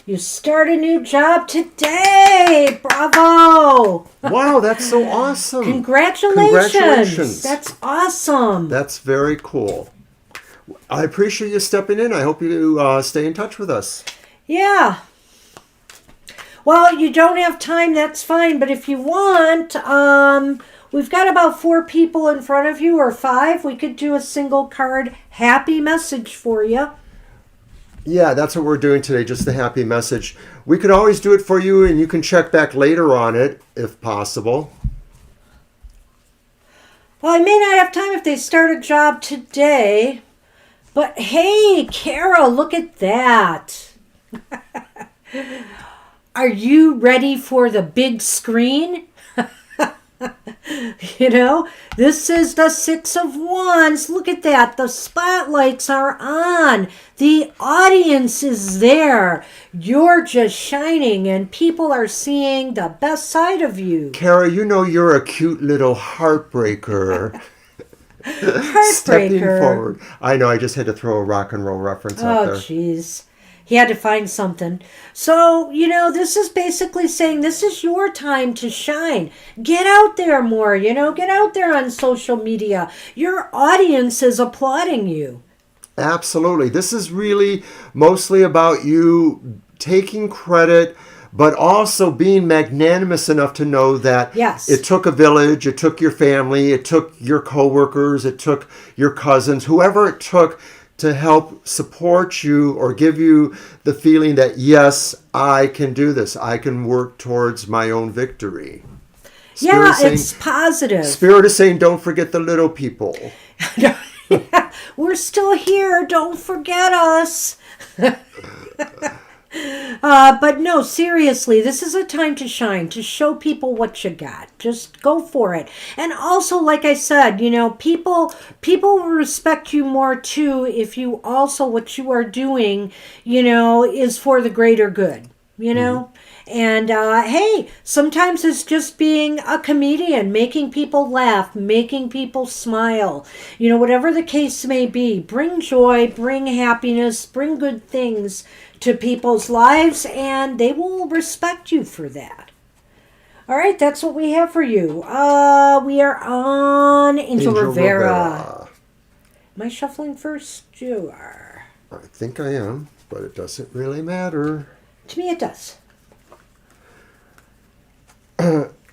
S2: You start a new job today. Bravo.
S1: Wow, that's so awesome.
S2: Congratulations. That's awesome.
S1: That's very cool. I appreciate you stepping in. I hope you stay in touch with us.
S2: Yeah. Well, you don't have time, that's fine. But if you want, we've got about 4 people in front of you, or 5. We could do a single card happy message for you.
S1: Yeah, that's what we're doing today, just the happy message. We could always do it for you, and you can check back later on it, if possible.
S2: Well, I may not have time if they start a job today. But hey, Kara, look at that. Are you ready for the big screen? This is the 6 of Wands. Look at that. The spotlights are on. The audience is there. You're just shining, and people are seeing the best side of you.
S1: Kara, you're a cute little heartbreaker.
S2: Heartbreaker.
S1: Stepping forward. I know, I just had to throw a rock and roll reference out there.
S2: Oh, jeez. He had to find something. So, this is basically saying this is your time to shine. Get out there more, get out there on social media. Your audience is applauding you.
S1: Absolutely. This is really mostly about you taking credit, but also being magnanimous enough to know that
S2: Yes.
S1: it took a village, it took your family, it took your coworkers, it took your cousins, whoever it took to help support you or give you the feeling that, yes, I can do this. I can work towards my own victory.
S2: Yeah, it's positive.
S1: Spirit is saying, don't forget the little people.
S2: We're still here. Don't forget us. But no, seriously, this is a time to shine, to show people what you got. Just go for it. And also, like I said, people will respect you more too if you also, what you are doing, is for the greater good, And hey, sometimes it's just being a comedian, making people laugh, making people smile. Whatever the case may be, bring joy, bring happiness, bring good things to people's lives, and they will respect you for that. All right, that's what we have for you. We are on Angel Rivera. Am I shuffling first? You are.
S1: I think I am, but it doesn't really matter.
S2: To me, it does.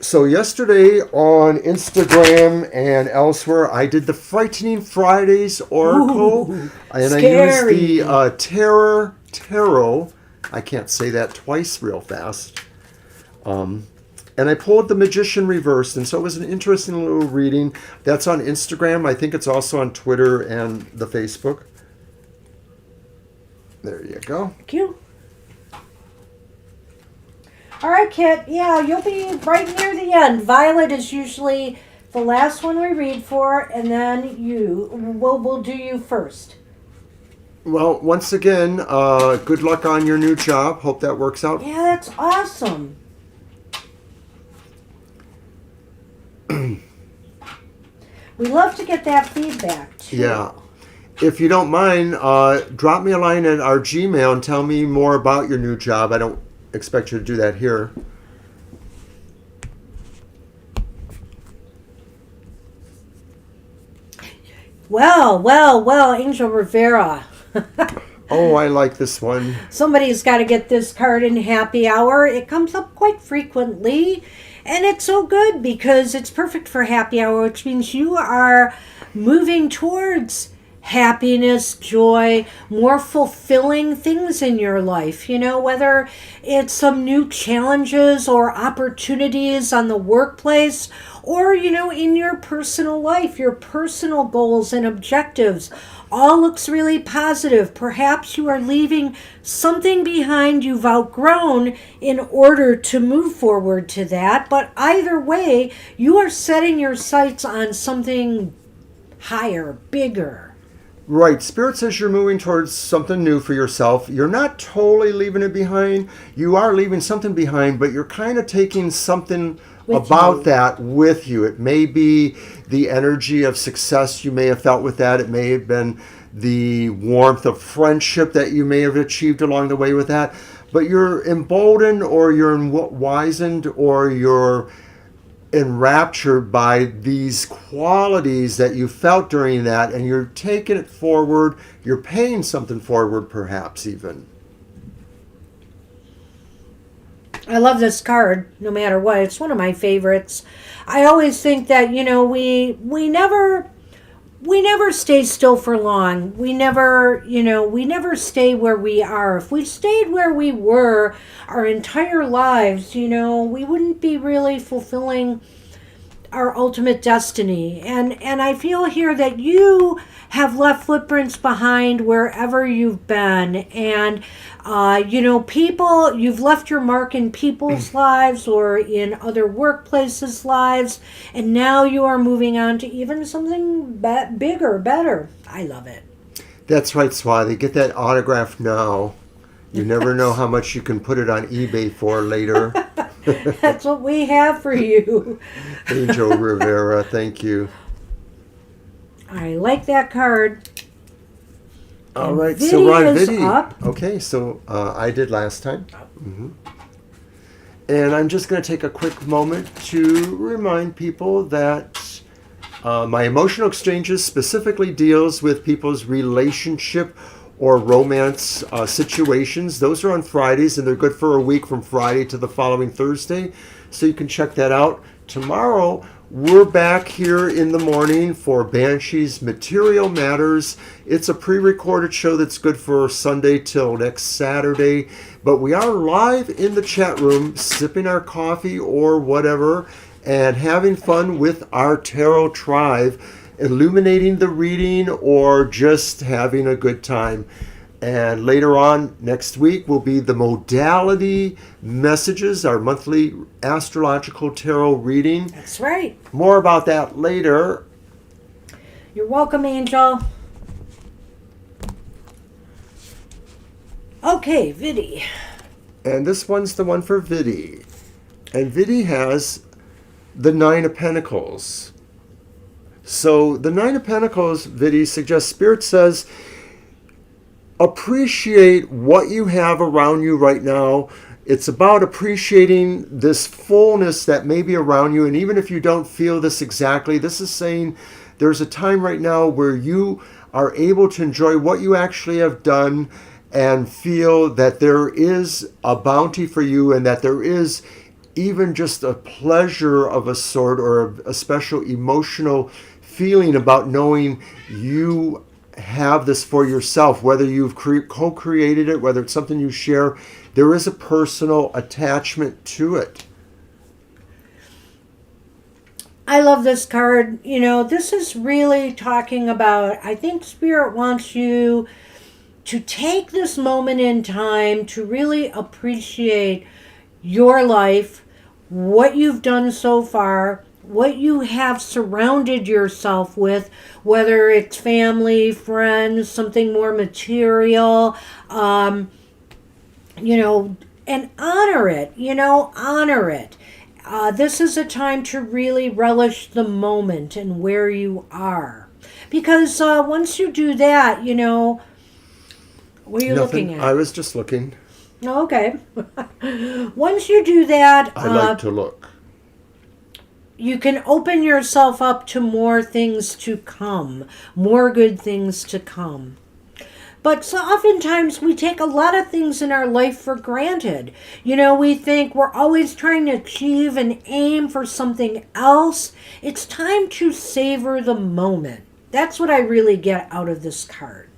S1: So yesterday on Instagram and elsewhere, I did the Frightening Fridays Oracle.
S2: Ooh,
S1: and
S2: scary.
S1: I used the Tarot. I can't say that twice real fast. And I pulled the Magician reversed, and so it was an interesting little reading. That's on Instagram. I think it's also on Twitter and the Facebook. There you go.
S2: Thank you. All right, Kit. Yeah, you'll be right near the end. Violet is usually the last one we read for, and then we'll do you first.
S1: Well, once again, good luck on your new job. Hope that works out.
S2: Yeah, that's awesome. We love to get that feedback, too.
S1: Yeah. If you don't mind, drop me a line at our Gmail and tell me more about your new job. I don't expect you to do that here.
S2: Well, Angel Rivera.
S1: Oh, I like this one.
S2: Somebody's got to get this card in happy hour. It comes up quite frequently, and it's so good because it's perfect for happy hour, which means you are moving towards happiness, joy, more fulfilling things in your life, whether it's some new challenges or opportunities on the workplace or, in your personal life, your personal goals and objectives. All looks really positive. Perhaps you are leaving something behind you've outgrown in order to move forward to that. But either way, you are setting your sights on something higher, bigger.
S1: Right. Spirit says you're moving towards something new for yourself. You're not totally leaving it behind. You are leaving something behind, but you're kind of taking something about that with you. It may be the energy of success you may have felt with that. It may have been the warmth of friendship that you may have achieved along the way with that. But you're emboldened, or you're wizened, or you're enraptured by these qualities that you felt during that, and you're taking it forward. You're paying something forward, perhaps even.
S2: I love this card no matter what. It's one of my favorites. I always think that, we never stay still for long. We never stay where we are. If we stayed where we were our entire lives, we wouldn't be really fulfilling our ultimate destiny. And I feel here that you have left footprints behind wherever you've been. And, you've left your mark in people's lives or in other workplaces' lives. And now you are moving on to even something bigger, better. I love it.
S1: That's right, Swati. Get that autograph now. You never know how much you can put it on eBay for later.
S2: That's what we have for you.
S1: Angel Rivera, thank you.
S2: I like that card.
S1: All
S2: And
S1: right,
S2: Vidi
S1: so we're on
S2: is
S1: Vidi.
S2: up.
S1: Okay, so I did last time. And I'm just going to take a quick moment to remind people that my emotional exchanges specifically deals with people's relationship or romance situations. Those are on Fridays, and they're good for a week from Friday to the following Thursday. So you can check that out. Tomorrow, we're back here in the morning for Banshee's Material Matters. It's a pre-recorded show that's good for Sunday till next Saturday. But we are live in the chat room, sipping our coffee or whatever, and having fun with our tarot tribe, illuminating the reading or just having a good time. And later on next week will be the modality messages, our monthly astrological tarot reading.
S2: That's right.
S1: More about that later.
S2: You're welcome, Angel. Okay, Vidi.
S1: And this one's the one for Vidi. And Vidi has the Nine of Pentacles. So the Nine of Pentacles, Vidi, suggests, Spirit says, appreciate what you have around you right now. It's about appreciating this fullness that may be around you. And even if you don't feel this exactly, this is saying there's a time right now where you are able to enjoy what you actually have done and feel that there is a bounty for you and that there is even just a pleasure of a sort or a special emotional feeling about knowing you have this for yourself, whether you've co-created it, whether it's something you share. There is a personal attachment to it.
S2: I love this card. You know, this is really talking about, I think Spirit wants you to take this moment in time to really appreciate your life, what you've done so far, what you have surrounded yourself with, whether it's family, friends, something more material, you know, and honor it, honor it. This is a time to really relish the moment and where you are. Because once you do that, what are you
S1: Nothing.
S2: looking at?
S1: I was just looking.
S2: Okay. Once you do that,
S1: I like to look.
S2: you can open yourself up to more things to come, more good things to come. But so oftentimes we take a lot of things in our life for granted. We think we're always trying to achieve and aim for something else. It's time to savor the moment. That's what I really get out of this card.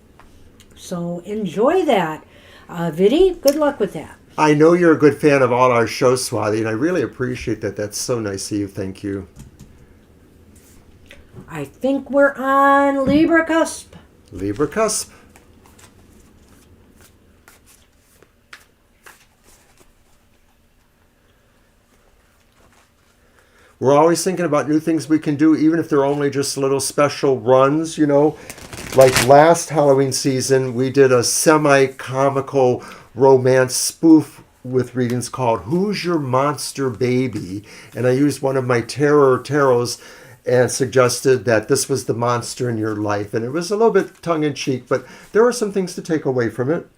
S2: So enjoy that. Vidi, good luck with that.
S1: I know you're a good fan of all our shows, Swati, and I really appreciate that. That's so nice of you. Thank you.
S2: I think we're on Libra cusp.
S1: Libra cusp. We're always thinking about new things we can do, even if they're only just little special runs, Like last Halloween season, we did a semi-comical romance spoof with readings called Who's Your Monster Baby? And I used one of my tarots and suggested that this was the monster in your life. And it was a little bit tongue-in-cheek, but there are some things to take away from it.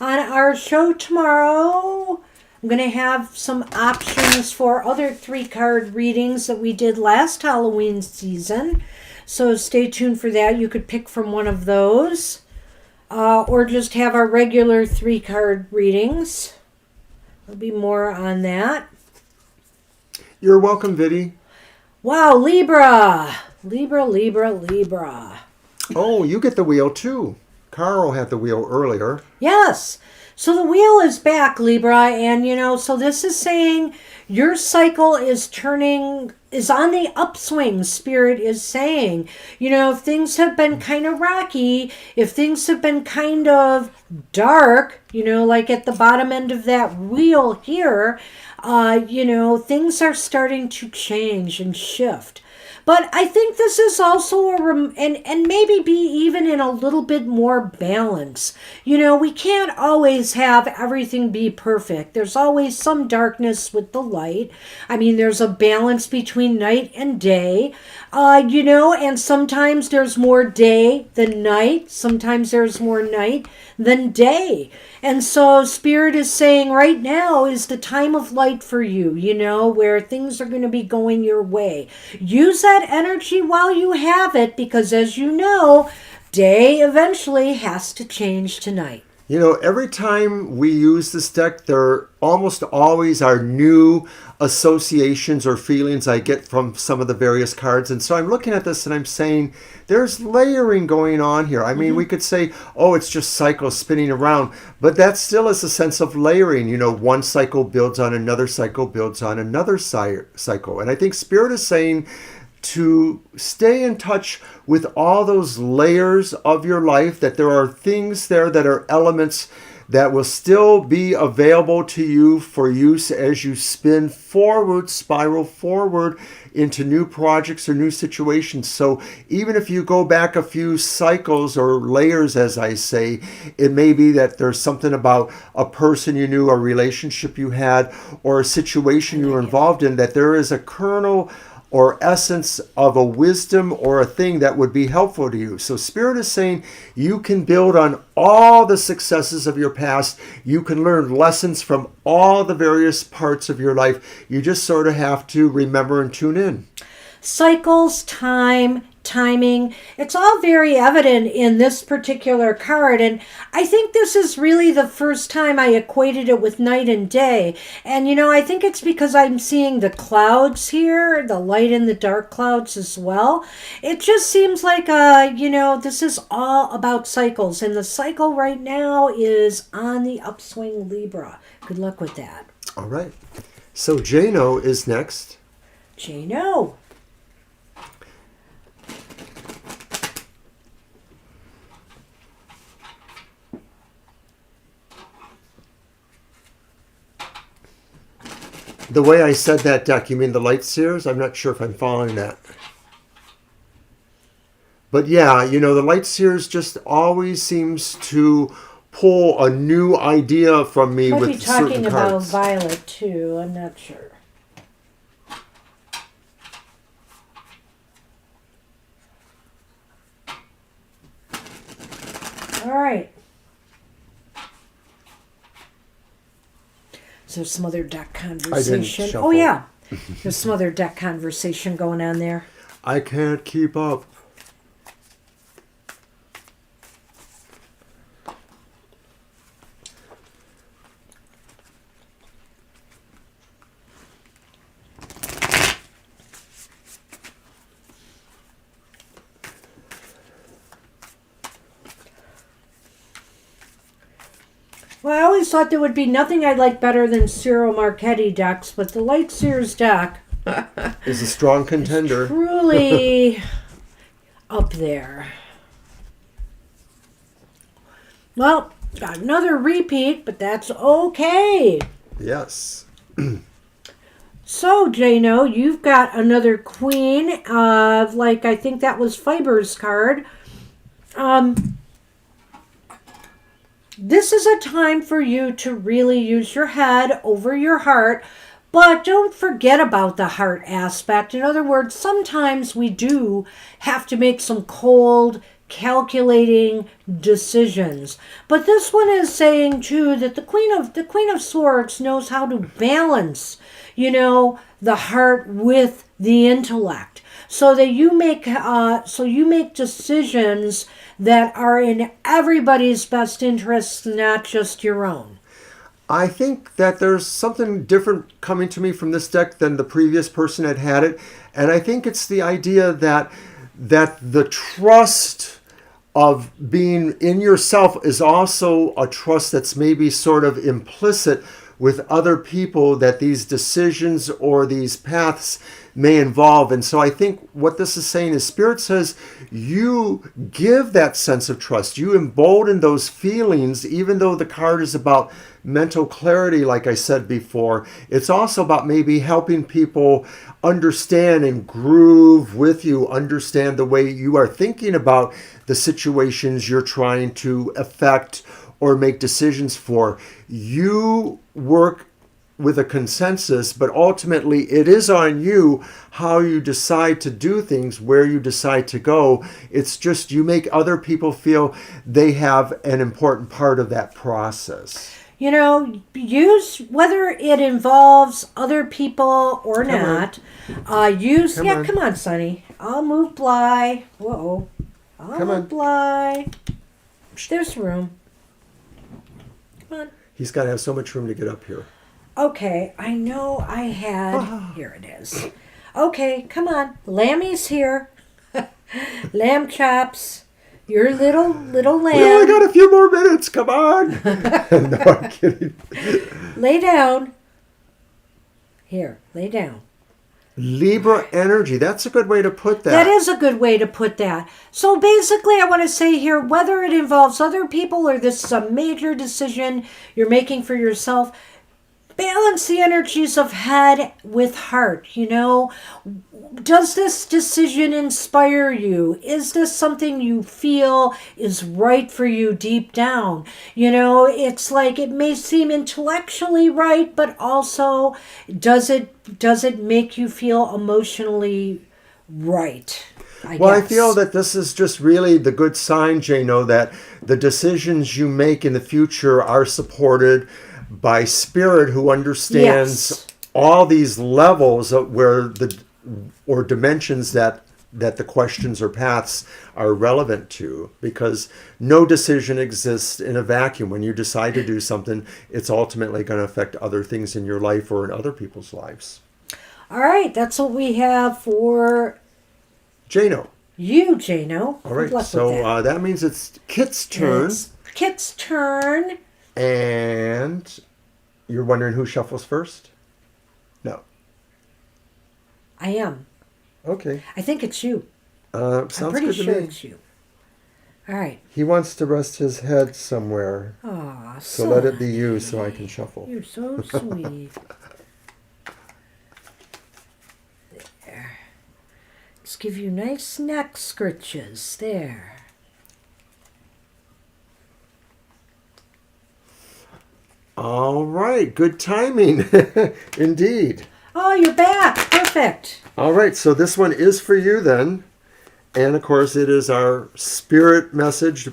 S2: On our show tomorrow, I'm going to have some options for other 3-card readings that we did last Halloween season. So stay tuned for that. You could pick from one of those. Or just have our regular 3-card readings. There'll be more on that.
S1: You're welcome, Vidi.
S2: Wow, Libra. Libra.
S1: Oh, you get the wheel too. Carl had the wheel earlier.
S2: Yes. So the wheel is back, Libra. And, so this is saying your cycle is on the upswing, Spirit is saying. If things have been kind of rocky, if things have been kind of dark, like at the bottom end of that wheel here, things are starting to change and shift. But I think this is also and maybe be even in a little bit more balance. We can't always have everything be perfect. There's always some darkness with the light. I mean, there's a balance between night and day. And sometimes there's more day than night. Sometimes there's more night than day. And so Spirit is saying right now is the time of light for you, where things are going to be going your way. Use that energy while you have it, because as you know, day eventually has to change to night.
S1: Every time we use this deck, there almost always are new associations or feelings I get from some of the various cards. And so I'm looking at this and I'm saying, there's layering going on here. I mean, we could say, oh, it's just cycles spinning around, but that still is a sense of layering. One cycle builds on another cycle, builds on another cycle. And I think Spirit is saying to stay in touch with all those layers of your life, that there are things there that are elements that will still be available to you for use as you spin forward, spiral forward into new projects or new situations. So even if you go back a few cycles or layers, as I say, it may be that there's something about a person you knew, a relationship you had, or a situation you were involved in, that there is a kernel or essence of a wisdom or a thing that would be helpful to you. So Spirit is saying you can build on all the successes of your past. You can learn lessons from all the various parts of your life. You just sort of have to remember and tune in.
S2: Cycles, timing, it's all very evident in this particular card. And I think this is really the first time I equated it with night and day. And, I think it's because I'm seeing the clouds here, the light and the dark clouds as well. It just seems like, this is all about cycles. And the cycle right now is on the upswing, Libra. Good luck with that.
S1: All right. So Jano is next.
S2: Jano.
S1: The way I said that deck, you mean the Light Seers? I'm not sure if I'm following that. But yeah, the Light Seers just always seems to pull a new idea from me with certain cards. Might be talking about
S2: Violet too, I'm not sure. All right. Is there some other deck conversation? Oh, yeah. There's some other deck conversation going on there.
S1: I can't keep up.
S2: Well, I always thought there would be nothing I'd like better than Cyril Marchetti decks, but the Light Seers deck
S1: is a strong contender.
S2: Truly up there. Well, got another repeat, but that's okay.
S1: Yes.
S2: So, Jano, you've got another Queen of, I think that was Fiber's card. This is a time for you to really use your head over your heart, but don't forget about the heart aspect. In other words, sometimes we do have to make some cold, calculating decisions. But this one is saying too that the Queen of Swords knows how to balance, the heart with the intellect, so that you make decisions that are in everybody's best interests, not just your own.
S1: I think that there's something different coming to me from this deck than the previous person had it. And I think it's the idea that the trust of being in yourself is also a trust that's maybe sort of implicit with other people that these decisions or these paths may involve. And so I think what this is saying is Spirit says you give that sense of trust. You embolden those feelings, even though the card is about mental clarity, like I said before. It's also about maybe helping people understand and groove with you, understand the way you are thinking about the situations you're trying to affect or make decisions for. You work with a consensus, but ultimately it is on you how you decide to do things, where you decide to go. It's just you make other people feel they have an important part of that process.
S2: You know, use whether it involves other people or
S1: Come
S2: not. Come on, Sonny. I'll move Bly. Whoa. I'll move Bly. There's room. Come on.
S1: He's got to have so much room to get up here.
S2: Okay, I know I had. Here it is. Okay, come on. Lammy's here. Lamb chops. Your little lamb.
S1: We only got a few more minutes. Come on. No, I'm kidding.
S2: Lay down. Here, lay down.
S1: Libra energy. That's a good way to put that.
S2: That is a good way to put that. So basically, I want to say here, whether it involves other people or this is a major decision you're making for yourself, balance the energies of head with heart. You know, does this decision inspire you? Is this something you feel is right for you deep down? You know, it's like it may seem intellectually right, but also does it make you feel emotionally right? I
S1: feel that this is just really the good sign, Jano, that the decisions you make in the future are supported by Spirit, who understands all these levels of or dimensions that the questions or paths are relevant to, because no decision exists in a vacuum. When you decide to do something, it's ultimately going to affect other things in your life or in other people's lives.
S2: All right, that's what we have for
S1: Jano.
S2: You, Jano.
S1: All right, so that means it's Kit's turn.
S2: It's Kit's turn.
S1: And you're wondering who shuffles first? No.
S2: I am.
S1: Okay.
S2: I think it's you.
S1: Sounds
S2: I'm pretty
S1: good
S2: sure
S1: to me.
S2: it's you. All right.
S1: He wants to rest his head somewhere.
S2: Aw,
S1: So let it be you so I can shuffle.
S2: You're so sweet. There. Let's give you nice neck scritches. There.
S1: All right. Good timing. Indeed.
S2: Oh, you're back. Perfect.
S1: All right. So this one is for you then. And of course, it is our spirit message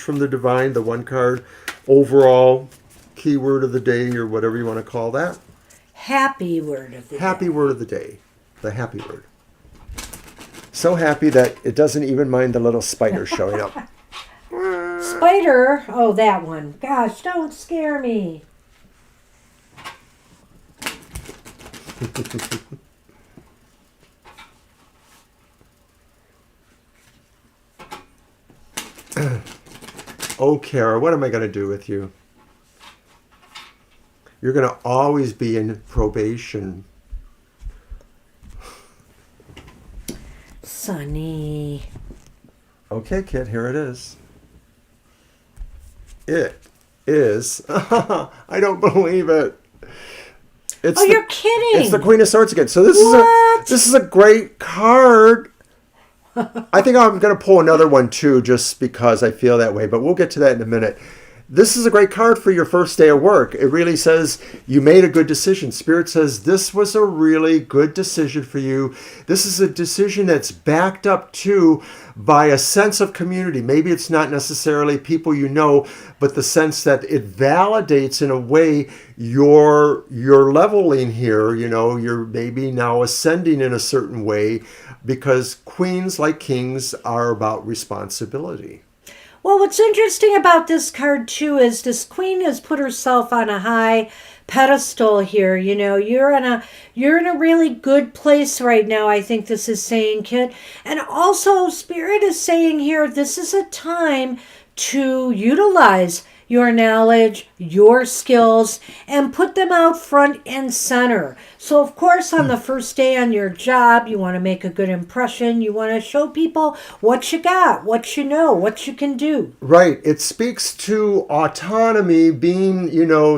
S1: from the divine, the one card overall keyword of the day, or whatever you want to call that.
S2: Happy word of the day.
S1: Happy word of the day. The happy word. So happy that it doesn't even mind the little spider showing up.
S2: Spider. Oh, that one. Gosh, don't scare me.
S1: Oh, Kara, what am I going to do with you? You're going to always be in probation.
S2: Sonny.
S1: Okay, kid, here it is. It is. I don't believe it.
S2: You're kidding.
S1: It's the Queen of Swords again. So this is a great card. I think I'm going to pull another one too, just because I feel that way. But we'll get to that in a minute. This is a great card for your first day of work. It really says you made a good decision. Spirit says this was a really good decision for you. This is a decision that's backed up too by a sense of community. Maybe it's not necessarily people you know, but the sense that it validates in a way you're leveling here. You know, you're maybe now ascending in a certain way, because queens, like kings, are about responsibility.
S2: Well, what's interesting about this card, too, is this queen has put herself on a high pedestal here. You know, you're in a really good place right now, I think this is saying, Kit. And also, Spirit is saying here, this is a time to utilize your knowledge, your skills, and put them out front and center. So, of course, on the first day on your job, you want to make a good impression. You want to show people what you got, what you know, what you can do.
S1: Right. It speaks to autonomy being,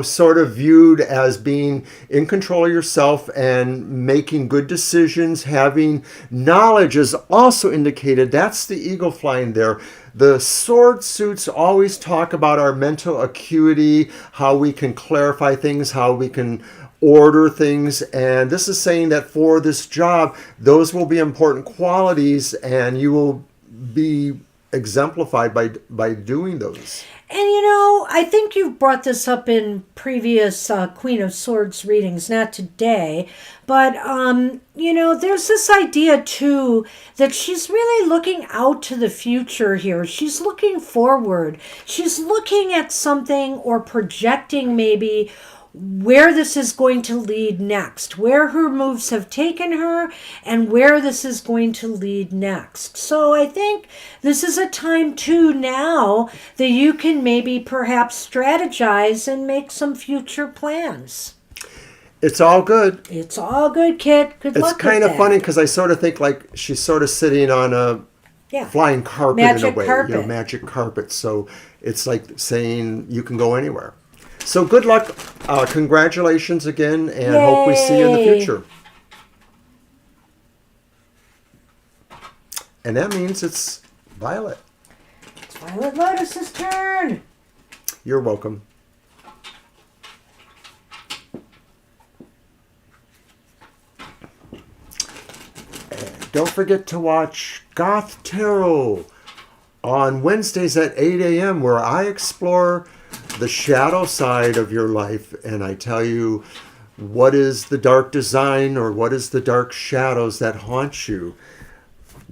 S1: sort of viewed as being in control of yourself and making good decisions. Having knowledge is also indicated. That's the eagle flying there. The sword suits always talk about our mental acuity, how we can clarify things, how we can order things. And this is saying that for this job, those will be important qualities and you will be exemplified by doing those.
S2: And I think you've brought this up in previous Queen of Swords readings, not today, but there's this idea too that she's really looking out to the future here. She's looking forward. She's looking at something or projecting maybe where this is going to lead next, where her moves have taken her, and where this is going to lead next. So I think this is a time too now that you can maybe perhaps strategize and make some future plans.
S1: It's all good.
S2: It's all good, kid. Good luck with that.
S1: It's kind of funny because I sort of think like she's sort of sitting on a flying carpet
S2: magic
S1: in a way.
S2: Carpet.
S1: Magic carpet. So it's like saying you can go anywhere. So good luck. Congratulations again, and hope we see you in the future. And that means it's Violet.
S2: It's Violet Lotus's turn.
S1: You're welcome. And don't forget to watch Goth Tarot on Wednesdays at 8 a.m. where I explore the shadow side of your life, and I tell you what is the dark design or what is the dark shadows that haunt you.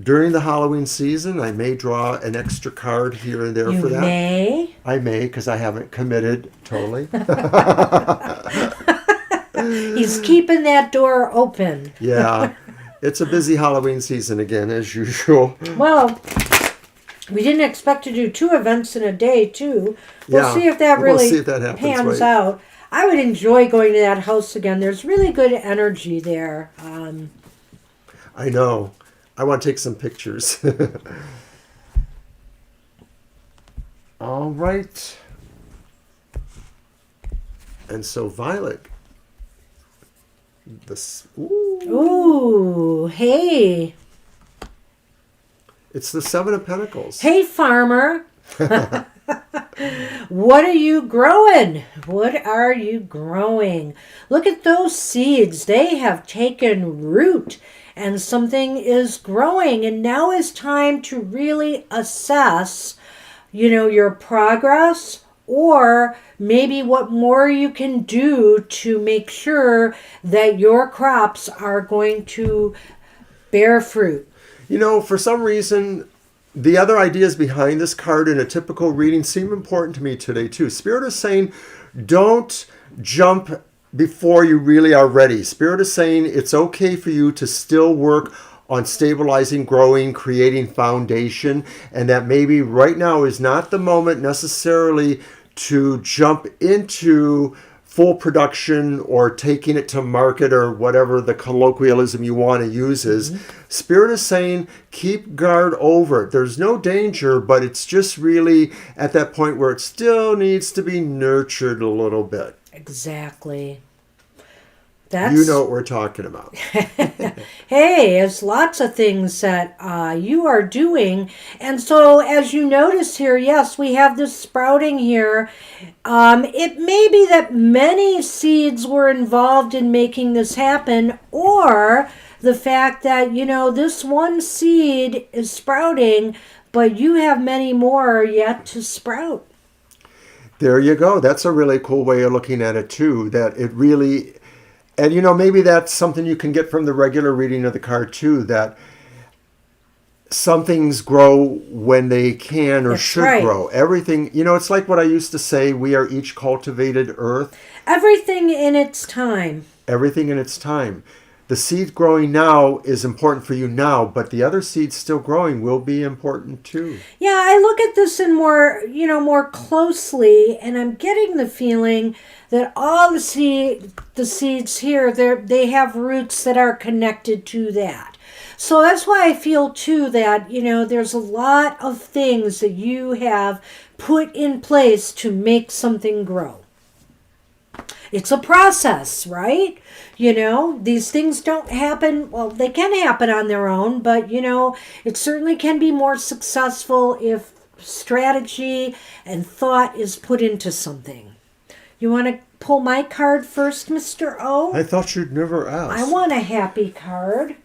S1: During the Halloween season, I may draw an extra card here and there for that.
S2: You may?
S1: I may, because I haven't committed totally.
S2: He's keeping that door open.
S1: Yeah, it's a busy Halloween season again, as usual.
S2: Well, we didn't expect to do 2 events in a day, too. We'll see if that really
S1: happens,
S2: pans
S1: right?
S2: out. I would enjoy going to that house again. There's really good energy there.
S1: I know. I want to take some pictures. All right. And so Violet.
S2: Ooh, hey.
S1: It's the 7 of Pentacles.
S2: Hey, farmer. What are you growing? What are you growing? Look at those seeds. They have taken root and something is growing. And now is time to really assess, your progress, or maybe what more you can do to make sure that your crops are going to bear fruit.
S1: For some reason, the other ideas behind this card in a typical reading seem important to me today, too. Spirit is saying, don't jump before you really are ready. Spirit is saying it's okay for you to still work on stabilizing, growing, creating foundation, and that maybe right now is not the moment necessarily to jump into full production or taking it to market or whatever the colloquialism you want to use is. Spirit is saying keep guard over it. There's no danger, but it's just really at that point where it still needs to be nurtured a little bit.
S2: Exactly.
S1: You know what we're talking about.
S2: Hey, there's lots of things that you are doing. And so as you notice here, yes, we have this sprouting here. It may be that many seeds were involved in making this happen, or the fact that, this one seed is sprouting, but you have many more yet to sprout.
S1: There you go. That's a really cool way of looking at it, too, that it really... And, maybe that's something you can get from the regular reading of the card, too, that some things grow when they can or should grow. Everything, it's like what I used to say, we are each cultivated earth.
S2: Everything in its time.
S1: Everything in its time. the seed growing now is important for you now, but the other seeds still growing will be important too.
S2: Yeah, I look at this in more closely, and I'm getting the feeling that all the seeds here, they have roots that are connected to that. So that's why I feel too that, there's a lot of things that you have put in place to make something grow. It's a process, right? These things don't happen, well, they can happen on their own, but, it certainly can be more successful if strategy and thought is put into something. You want to pull my card first, Mr. O?
S1: I thought you'd never ask.
S2: I want a happy card.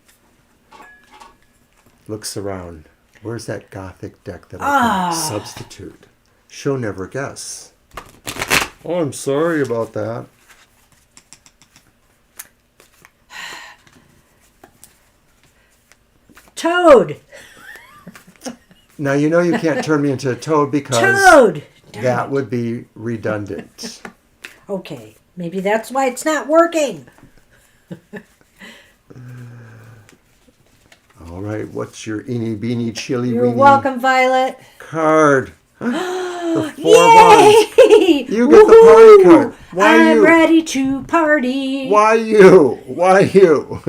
S1: Looks around. Where's that gothic deck that I can substitute? She'll never guess. Oh, I'm sorry about that.
S2: Toad.
S1: Now, you can't turn me into a toad because
S2: Toad.
S1: that would be redundant.
S2: Okay, maybe that's why it's not working.
S1: All right, what's your eeny, beeny, chilly,
S2: You're
S1: weeny
S2: welcome, Violet.
S1: card? The 4
S2: Yay!
S1: wands. You get the party card. Why
S2: I'm
S1: you?
S2: ready to party.
S1: Why you? Why you?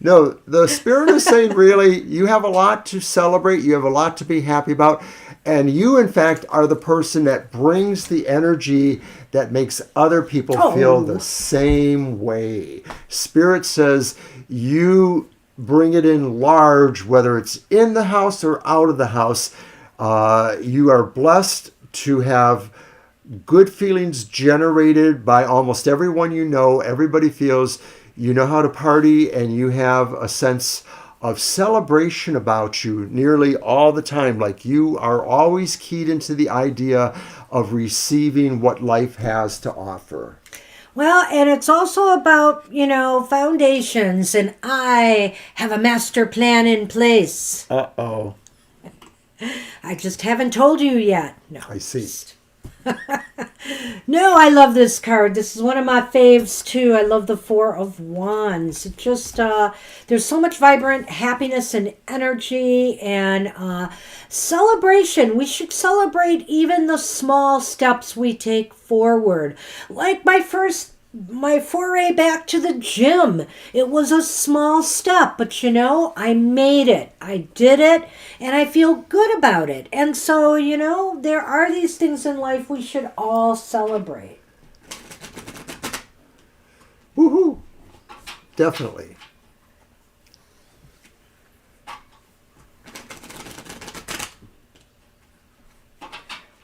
S1: No, the spirit is saying really, you have a lot to celebrate. You have a lot to be happy about. And you, in fact, are the person that brings the energy that makes other people feel the same way. Spirit says you bring it in large, whether it's in the house or out of the house. You are blessed to have good feelings generated by almost everyone you know. Everybody feels you know how to party, and you have a sense of celebration about you nearly all the time. Like you are always keyed into the idea of receiving what life has to offer.
S2: Well, and it's also about, foundations, and I have a master plan in place.
S1: Uh-oh.
S2: I just haven't told you yet. No.
S1: I see.
S2: No, I love this card. This is one of my faves too. I love the 4 of Wands. It just, there's so much vibrant happiness and energy and celebration. We should celebrate even the small steps we take forward. Like my foray back to the gym. It was a small step, but I made it. I did it, and I feel good about it. And so, there are these things in life we should all celebrate.
S1: Woohoo! Definitely.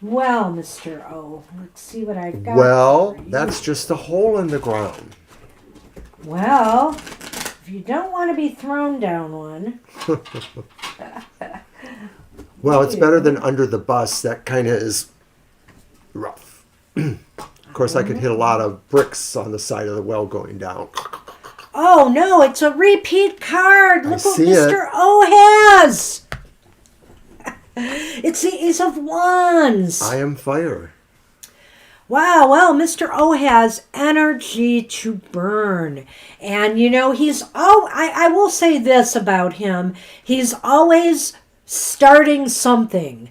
S2: Well, Mr. O, let's see what I've got.
S1: Well, that's just a hole in the ground.
S2: Well, if you don't want to be thrown down one.
S1: Well, it's better than under the bus. That kind of is rough. Of course, I could hit a lot of bricks on the side of the well going down.
S2: Oh, no, it's a repeat card. Look what
S1: see
S2: Mr. O has. It's the Ace of Wands.
S1: I am fire.
S2: Wow, well, Mr. O has energy to burn. And, I will say this about him. He's always starting something.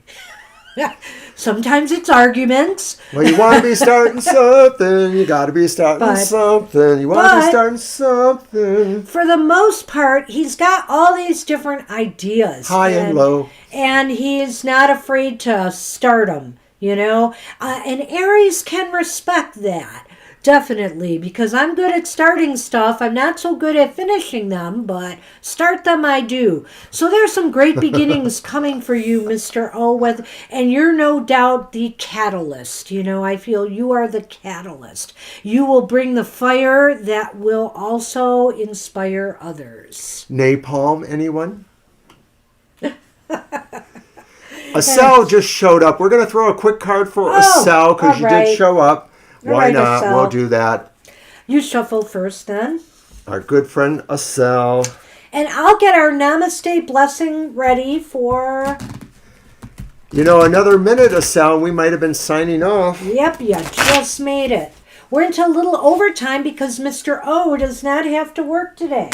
S2: Sometimes it's arguments.
S1: Well, you want to be starting something. You got to be starting something. You want to be starting something.
S2: For the most part, he's got all these different ideas.
S1: High and low.
S2: And he's not afraid to start them, and Aries can respect that. Definitely, because I'm good at starting stuff. I'm not so good at finishing them, but start them I do. So there's some great beginnings coming for you, Mr. O, and you're no doubt the catalyst. I feel you are the catalyst. You will bring the fire that will also inspire others.
S1: Napalm, anyone? Estelle just showed up. We're going to throw a quick card for Estelle because you did show up. Why not?
S2: Estelle.
S1: We'll do that.
S2: You shuffle first, then.
S1: Our good friend Estelle.
S2: And I'll get our Namaste blessing ready for...
S1: Another minute, Estelle, we might have been signing off.
S2: Yep, you just made it. We're into a little overtime because Mr. O does not have to work today.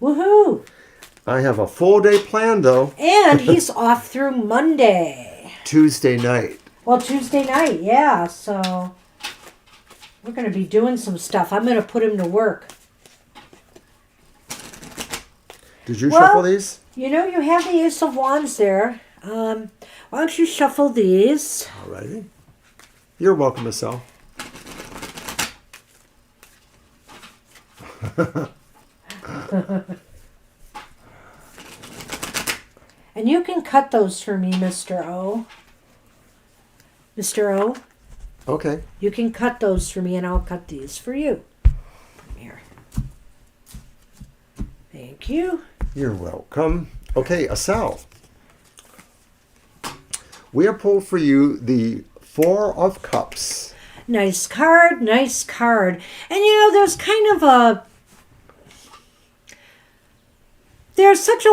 S2: Woohoo!
S1: I have a full day planned, though.
S2: And he's off through Monday.
S1: Tuesday night.
S2: Well, Tuesday night, yeah. So we're going to be doing some stuff. I'm going to put him to work.
S1: Did you shuffle these?
S2: You know, you have the Ace of Wands there. Why don't you shuffle these?
S1: Alrighty. You're welcome, Estelle.
S2: And you can cut those for me, Mr. O. Mr. O,
S1: Okay.
S2: you can cut those for me and I'll cut these for you. Come here. Thank you.
S1: You're welcome. Okay, Estelle. We have pulled for you the Four of Cups.
S2: Nice card, nice card. And you know, there's kind of a... There's such a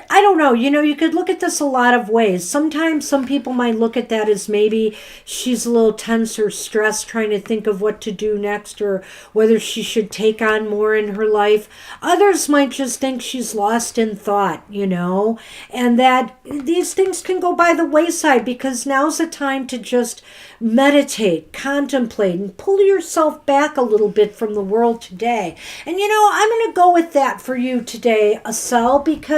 S2: I don't know, you know, you could look at this a lot of ways. Sometimes some people might look at that as maybe she's a little tense or stressed trying to think of what to do next or whether she should take on more in her life. Others might just think she's lost in thought, you know, and that these things can go by the wayside because now's the time to just meditate, contemplate, and pull yourself back a little bit from the world today. And you know, I'm going to go with that for you today, Estelle, because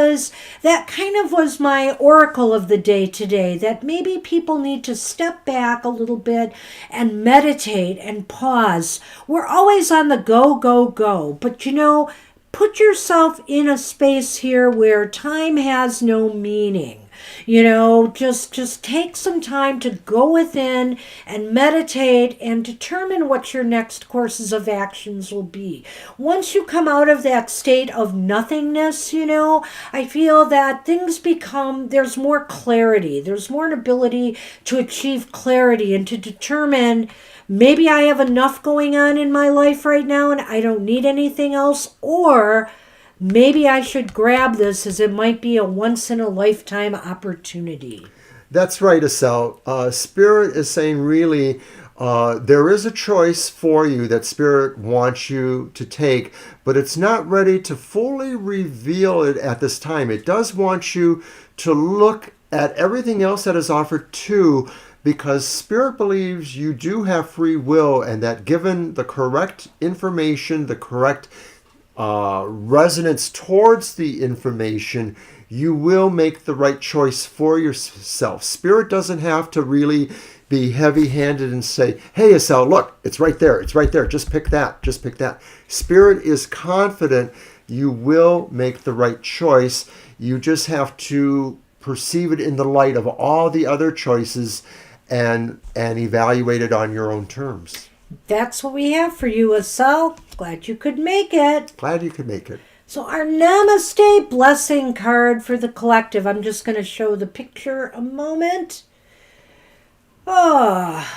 S2: that kind of was my oracle of the day today, that maybe people need to step back a little bit and meditate and pause. We're always on the go, go, go. But you know, put yourself in a space here where time has no meaning. You know, just take some time to go within and meditate and determine what your next courses of actions will be. Once you come out of that state of nothingness, you know, I feel that things become, there's more clarity. There's more an ability to achieve clarity and to determine maybe I have enough going on in my life right now and I don't need anything else, or maybe I should grab this as it might be a once-in-a-lifetime opportunity.
S1: That's right, Estelle. Spirit is saying really there is a choice for you that Spirit wants you to take, but it's not ready to fully reveal it at this time. It does want you to look at everything else that is offered too, because Spirit believes you do have free will and that given the correct information, the correct resonance towards the information, you will make the right choice for yourself. Spirit doesn't have to really be heavy-handed and say, hey, Estelle, look, it's right there. It's right there. Just pick that. Just pick that. Spirit is confident you will make the right choice. You just have to perceive it in the light of all the other choices and evaluate it on your own terms.
S2: That's what we have for you, Estelle. Glad you could make it.
S1: Glad you could make it.
S2: So our Namaste blessing card for the collective. I'm just going to show the picture a moment. Oh.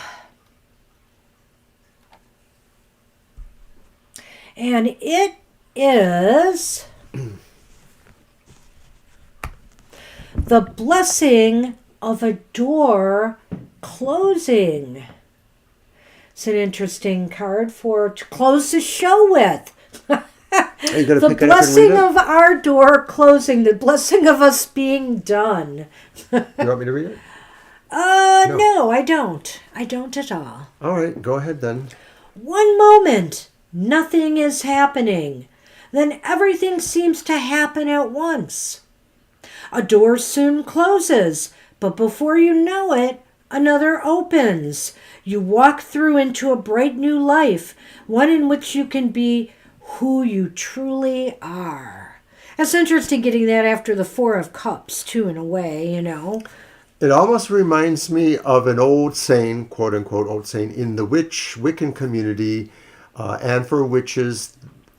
S2: And it is the blessing of a door closing. It's an interesting card to close the show with.
S1: Are you going to
S2: The
S1: pick it up and read
S2: blessing
S1: it?
S2: of our door closing, the blessing of us being done.
S1: You want me to read it?
S2: No, I don't. I don't at all.
S1: All right, go ahead then.
S2: One moment, nothing is happening. Then everything seems to happen at once. A door soon closes, but before you know it, another opens. You walk through into a bright new life, one in which you can be who you truly are. It's interesting getting that after the Four of Cups, too, in a way, you know.
S1: It almost reminds me of an old saying, quote unquote, old saying, in the Wiccan community, and for witches,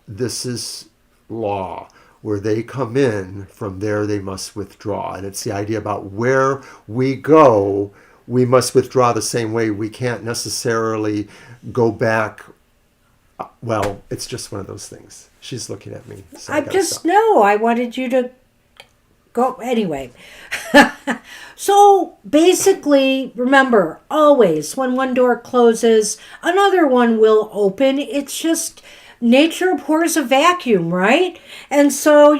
S1: this is law. Where they come in, from there they must withdraw. And it's the idea about where we go, we must withdraw the same way. We can't necessarily go back. Well, it's just one of those things. She's looking at me. So
S2: I wanted you to go anyway. So basically, remember, always when one door closes, another one will open. It's just nature abhors a vacuum, right? And so,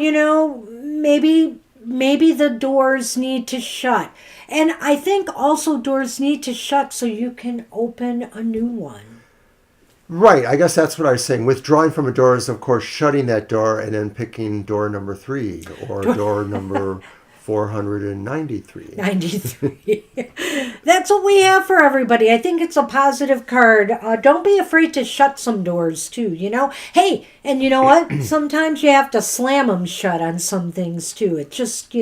S2: maybe the doors need to shut. And I think also doors need to shut so you can open a new one.
S1: Right. I guess that's what I was saying. Withdrawing from a door is, of course, shutting that door and then picking door number 3 or door number 493.
S2: 93. That's what we have for everybody. I think it's a positive card. Don't be afraid to shut some doors too, Hey, and you know what? Sometimes you have to slam them shut on some things too. It just,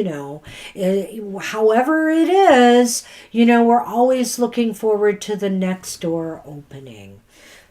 S2: however it is, we're always looking forward to the next door opening.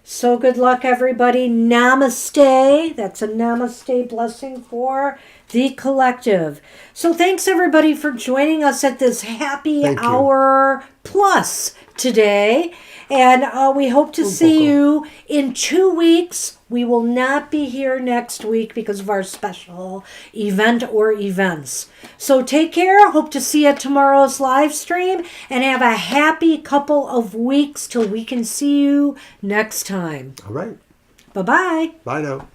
S2: So good luck, everybody. Namaste. That's a namaste blessing for the collective. So thanks, everybody, for joining us at this happy hour plus today. And we hope to see you in 2 weeks. We will not be here next week because of our special event or events. So take care. Hope to see you at tomorrow's live stream. And have a happy couple of weeks till we can see you next time.
S1: All right.
S2: Bye-bye.
S1: Bye now.